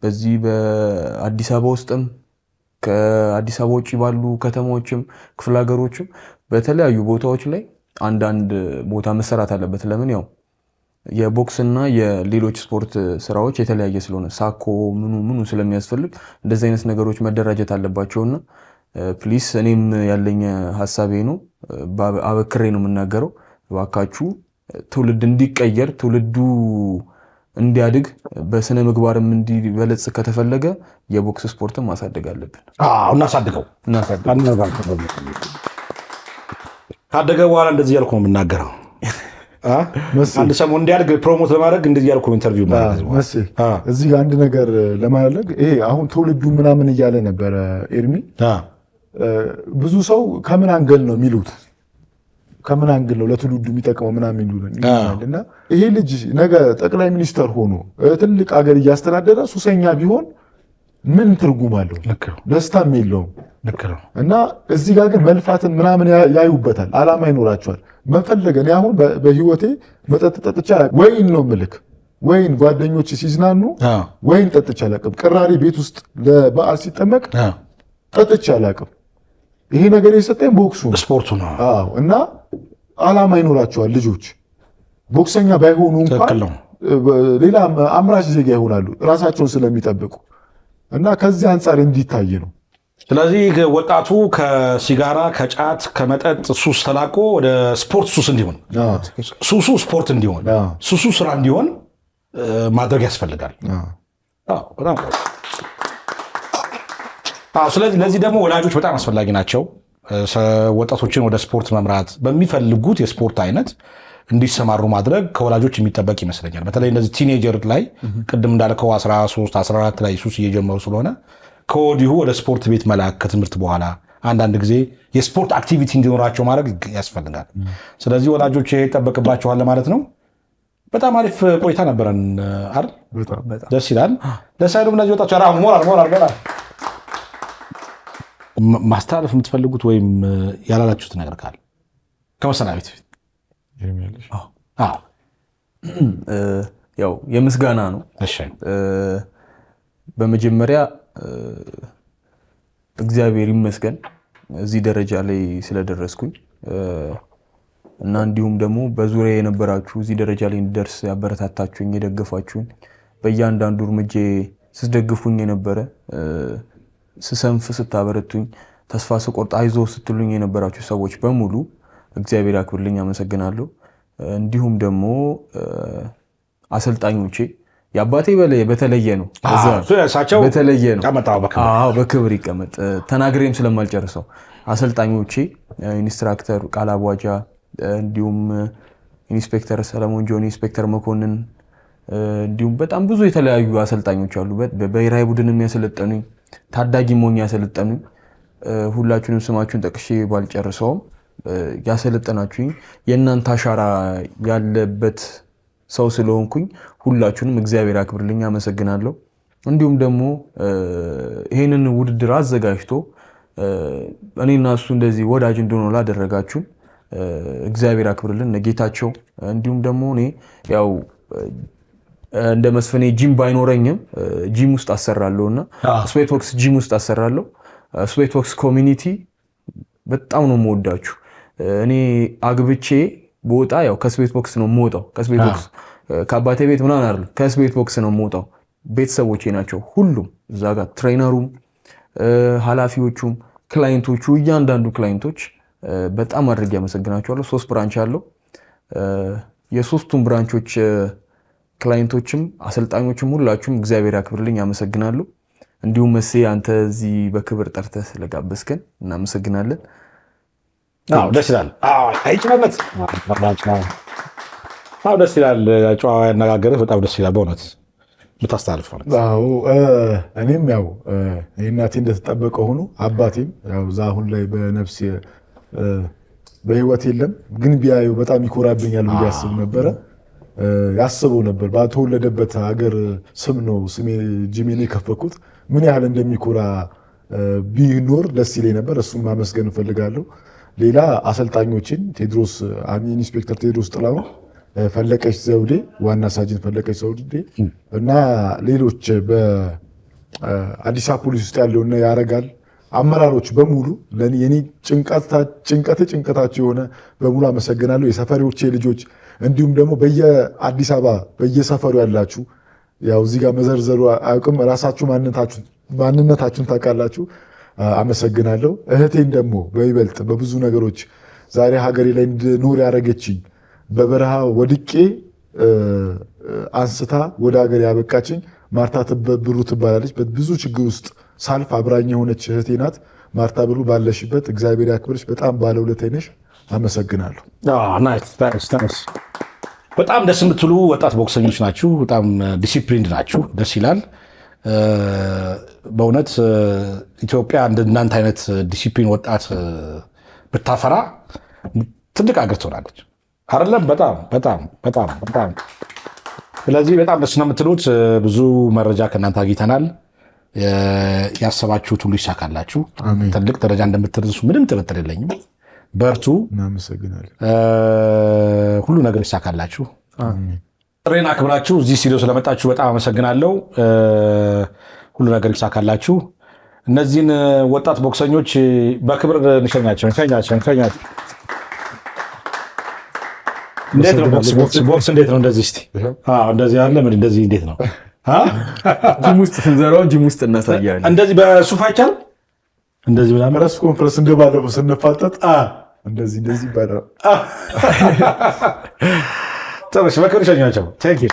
በዚህ በአዲስ አበባ ውስጥም ከአዲስ አበባ ውጭ ባሉ ከተሞችም ክፍለ ሀገሮችም በተለያዩ ቦታዎች ላይ አንዳንድ ቦታ መሰራት አለበት። ለምን ያው የቦክስና የሌሎች ስፖርት ስራዎች የተለያየ ስለሆነ ሳኮ ምኑ ስለሚያስፈልግ እንደዚህ አይነት ነገሮች መደራጀት አለባቸውና ፕሊስ እኔም ያለኝ ሐሳቤ ነው፣ አበክሬ ነው የምናገረው። እባካችሁ ትውልድ እንዲቀየር ትውልዱ እንዲያድግ በስነ ምግባርም እንዲበለጽ ከተፈለገ የቦክስ ስፖርትን ማሳደግ አለብን። እናሳድገው። ካደገ በኋላ እንደዚህ ያልኩ ነው የምናገረው። አንድ ሰሞን እንዲያድግ ፕሮሞት ለማድረግ እንደዚህ ያልኩ ኢንተርቪው ማለት ነው። እዚህ ጋር አንድ ነገር ለማድረግ ይሄ አሁን ትውልዱ ምናምን እያለ ነበረ ኤርሚ። ብዙ ሰው ከምን አንገል ነው የሚሉት ከምን አንግል ነው ለትውልዱ የሚጠቅመው ምናምን ይሉና ይሄ ልጅ ነገ ጠቅላይ ሚኒስተር ሆኖ ትልቅ ሀገር እያስተዳደረ ሱሰኛ ቢሆን ምን ትርጉም አለው? ደስታም የለውም። እና እዚህ ጋር ግን መልፋትን ምናምን ያዩበታል፣ አላማ ይኖራቸዋል። መፈለገ እኔ አሁን በህይወቴ መጠጥ ጠጥቼ አላውቅም። ወይን ነው ምልክ ወይን ጓደኞች ሲዝናኑ ወይን ጠጥቼ አላውቅም። ቅራሪ ቤት ውስጥ ለበዓል ሲጠመቅ ጠጥቼ አላውቅም። ይሄ ነገር የሰጠኝ ቦክሱ ስፖርቱ ነው። እና አላማ ይኖራቸዋል ልጆች። ቦክሰኛ ባይሆኑ እንኳን ሌላ አምራች ዜጋ ይሆናሉ ራሳቸውን ስለሚጠብቁ እና ከዚህ አንጻር እንዲታይ ነው። ስለዚህ ወጣቱ ከሲጋራ ከጫት ከመጠጥ ሱስ ተላቆ ወደ ስፖርት ሱስ እንዲሆን፣ ሱሱ ስፖርት እንዲሆን፣ ሱሱ ስራ እንዲሆን ማድረግ ያስፈልጋል። በጣም ስለዚህ ለዚህ ደግሞ ወላጆች በጣም አስፈላጊ ናቸው። ወጣቶችን ወደ ስፖርት መምራት በሚፈልጉት የስፖርት አይነት እንዲሰማሩ ማድረግ ከወላጆች የሚጠበቅ ይመስለኛል። በተለይ እነዚህ ቲኔጀር ላይ ቅድም እንዳልከው 13 14 ላይ ሱስ እየጀመሩ ስለሆነ ከወዲሁ ወደ ስፖርት ቤት መላክ ከትምህርት በኋላ አንዳንድ ጊዜ የስፖርት አክቲቪቲ እንዲኖራቸው ማድረግ ያስፈልጋል። ስለዚህ ወላጆች ይጠበቅባቸዋል ማለት ነው። በጣም አሪፍ ቆይታ ነበረን አይደል? ደስ ይላል። ደስ አይሉም እነዚህ ወጣቶች? ሞራል ማስተላለፍ የምትፈልጉት ወይም ያላላችሁት ነገር ካለ ከመሰናቤት ፊት? ያው የምስጋና ነው። በመጀመሪያ እግዚአብሔር ይመስገን እዚህ ደረጃ ላይ ስለደረስኩኝ። እና እንዲሁም ደግሞ በዙሪያ የነበራችሁ እዚህ ደረጃ ላይ እንድደርስ ያበረታታችሁኝ የደገፋችሁኝ በእያንዳንዱ እርምጃ ስትደግፉኝ የነበረ ስሰንፍ ስታበረቱኝ ተስፋ ስቆርጥ አይዞ ስትሉኝ የነበራችሁ ሰዎች በሙሉ እግዚአብሔር ያክብርልኝ አመሰግናለሁ። እንዲሁም ደግሞ አሰልጣኞቼ የአባቴ በተለየ ነው በተለየ ነው በክብር ይቀመጥ ተናግሬም ስለማልጨርሰው አሰልጣኞቼ ኢንስትራክተር ቃል አቧጃ እንዲሁም ኢንስፔክተር ሰለሞን ጆኒ ኢንስፔክተር መኮንን እንዲሁም በጣም ብዙ የተለያዩ አሰልጣኞች አሉ በብሔራዊ ቡድን የሚያሰለጠኑኝ ታዳጊ ሞኝ ያሰለጠኑኝ ሁላችሁንም ስማችሁን ጠቅሼ ባልጨርሰውም ያሰለጠናችሁኝ የእናንተ አሻራ ያለበት ሰው ስለሆንኩኝ ሁላችሁንም እግዚአብሔር ያክብርልኝ አመሰግናለሁ። እንዲሁም ደግሞ ይሄንን ውድድር አዘጋጅቶ እኔና እሱ እንደዚህ ወዳጅ እንደሆነ ላደረጋችሁ እግዚአብሔር ያክብርልን ጌታቸው። እንዲሁም ደግሞ እኔ ያው እንደ መስፈኔ ጂም ባይኖረኝም ጂም ውስጥ አሰራለሁና ስዌትወርክስ ጂም ውስጥ አሰራለሁ። ስዌትወርክስ ኮሚኒቲ በጣም ነው የምወዳችሁ። እኔ አግብቼ ቦታ ያው ከስዌት ቦክስ ነው የምወጣው። ከስዌት ቦክስ ከአባቴ ቤት ምናምን አይደለም፣ ከስዌት ቦክስ ነው የምወጣው። ቤተሰቦቼ ናቸው ሁሉም እዛ ጋር ትሬነሩም፣ ኃላፊዎቹም፣ ክላይንቶቹ እያንዳንዱ ክላይንቶች በጣም አድርጌ ያመሰግናቸዋለሁ። 3 ብራንች አለው። የሶስቱም ብራንቾች ክላይንቶችም አሰልጣኞችም ሁላችሁም እግዚአብሔር ያክብርልኝ አመሰግናለሁ። እንዲሁም መሴ አንተ እዚህ በክብር ጠርተህ ስለጋበዝከን እናመሰግናለን። ደስ ይላል። አይጭመት ደስ ይላል። ጨዋ ያነጋገርህ በጣም ደስ ይላል በእውነት ብታስተላልፍ ማለት እኔም ያው እናቴ እንደተጠበቀ ሆኖ አባቴም ያው አሁን ላይ በነፍስ በህይወት የለም፣ ግን ቢያየው በጣም ይኮራብኛል ብዬ ያስብ ነበረ። ያስበው ነበር ባተወለደበት ሀገር ስም ነው ስሜ ጂሜን የከፈኩት ምን ያህል እንደሚኮራ ቢኖር ደስ ይለኝ ነበር። እሱም ማመስገን እፈልጋለሁ። ሌላ አሰልጣኞችን ቴድሮስ ኢንስፔክተር ቴድሮስ ጥላሁን፣ ፈለቀች ዘውዴ፣ ዋና ሳጅን ፈለቀች ዘውዴ እና ሌሎች በአዲስ አበባ ፖሊስ ውስጥ ያለውና ያረጋል አመራሮች በሙሉ ለኔ ጭንቀታቸው የሆነ በሙሉ አመሰግናለሁ። የሰፈሪዎቼ ልጆች እንዲሁም ደግሞ በየአዲስ አበባ በየሰፈሩ ያላችሁ ያው እዚህ ጋር መዘርዘሩ አያውቅም፣ ራሳችሁ ማንነታችሁን ታውቃላችሁ። አመሰግናለሁ። እህቴን ደግሞ በይበልጥ በብዙ ነገሮች ዛሬ ሀገሬ ላይ እንድኖር ያደረገችኝ በበረሃ ወድቄ አንስታ ወደ ሀገር ያበቃችኝ ማርታ ብሩ ትባላለች። በብዙ ችግር ውስጥ ሳልፍ አብራኝ የሆነች እህቴ ናት። ማርታ ብሩ ባለሽበት እግዚአብሔር ያክብርሽ። በጣም ባለውለታዬ ነሽ። አመሰግናለሁ። በጣም ደስ የምትሉ ወጣት ቦክሰኞች ናችሁ። በጣም ዲሲፕሊንድ ናችሁ። ደስ ይላል በእውነት ኢትዮጵያ እናንተ አይነት ዲሲፕሊን ወጣት ብታፈራ ትልቅ አገር ትሆናለች አይደለም? በጣም በጣም በጣም በጣም ስለዚህ በጣም ደስ ነው የምትሉት። ብዙ መረጃ ከእናንተ አግኝተናል። ያሰባችሁት ሁሉ ይሳካላችሁ። ትልቅ ደረጃ እንደምትደርሱ ምንም ጥርጥር የለኝም። በርቱ። እናመሰግናለን። ሁሉ ነገር ይሳካላችሁ። ጥሬን አክብራችሁ እዚህ ስቱዲዮ ስለመጣችሁ በጣም አመሰግናለሁ። ሁሉ ነገር ይሳካላችሁ። እነዚህን ወጣት ቦክሰኞች በክብር እንሸኛቸው። እንዴት ነው ቦክስ እንዴት ነው? እንደዚህ እስቲ እንደዚህ አለ ምን እንደዚህ እንዴት ነው? ጂም ውስጥ ስንዘራው ጂም ውስጥ እናሳያለን። እንደዚህ በሱፍ አይቻልም። እንደዚህ ብላ ፕሬስ ኮንፈረንስ እንደባለፈው ስንፋጠጥ እንደዚህ ይባላል። ጥሩሽ በክብር ሸኛቸው። ቴንክ ዩ።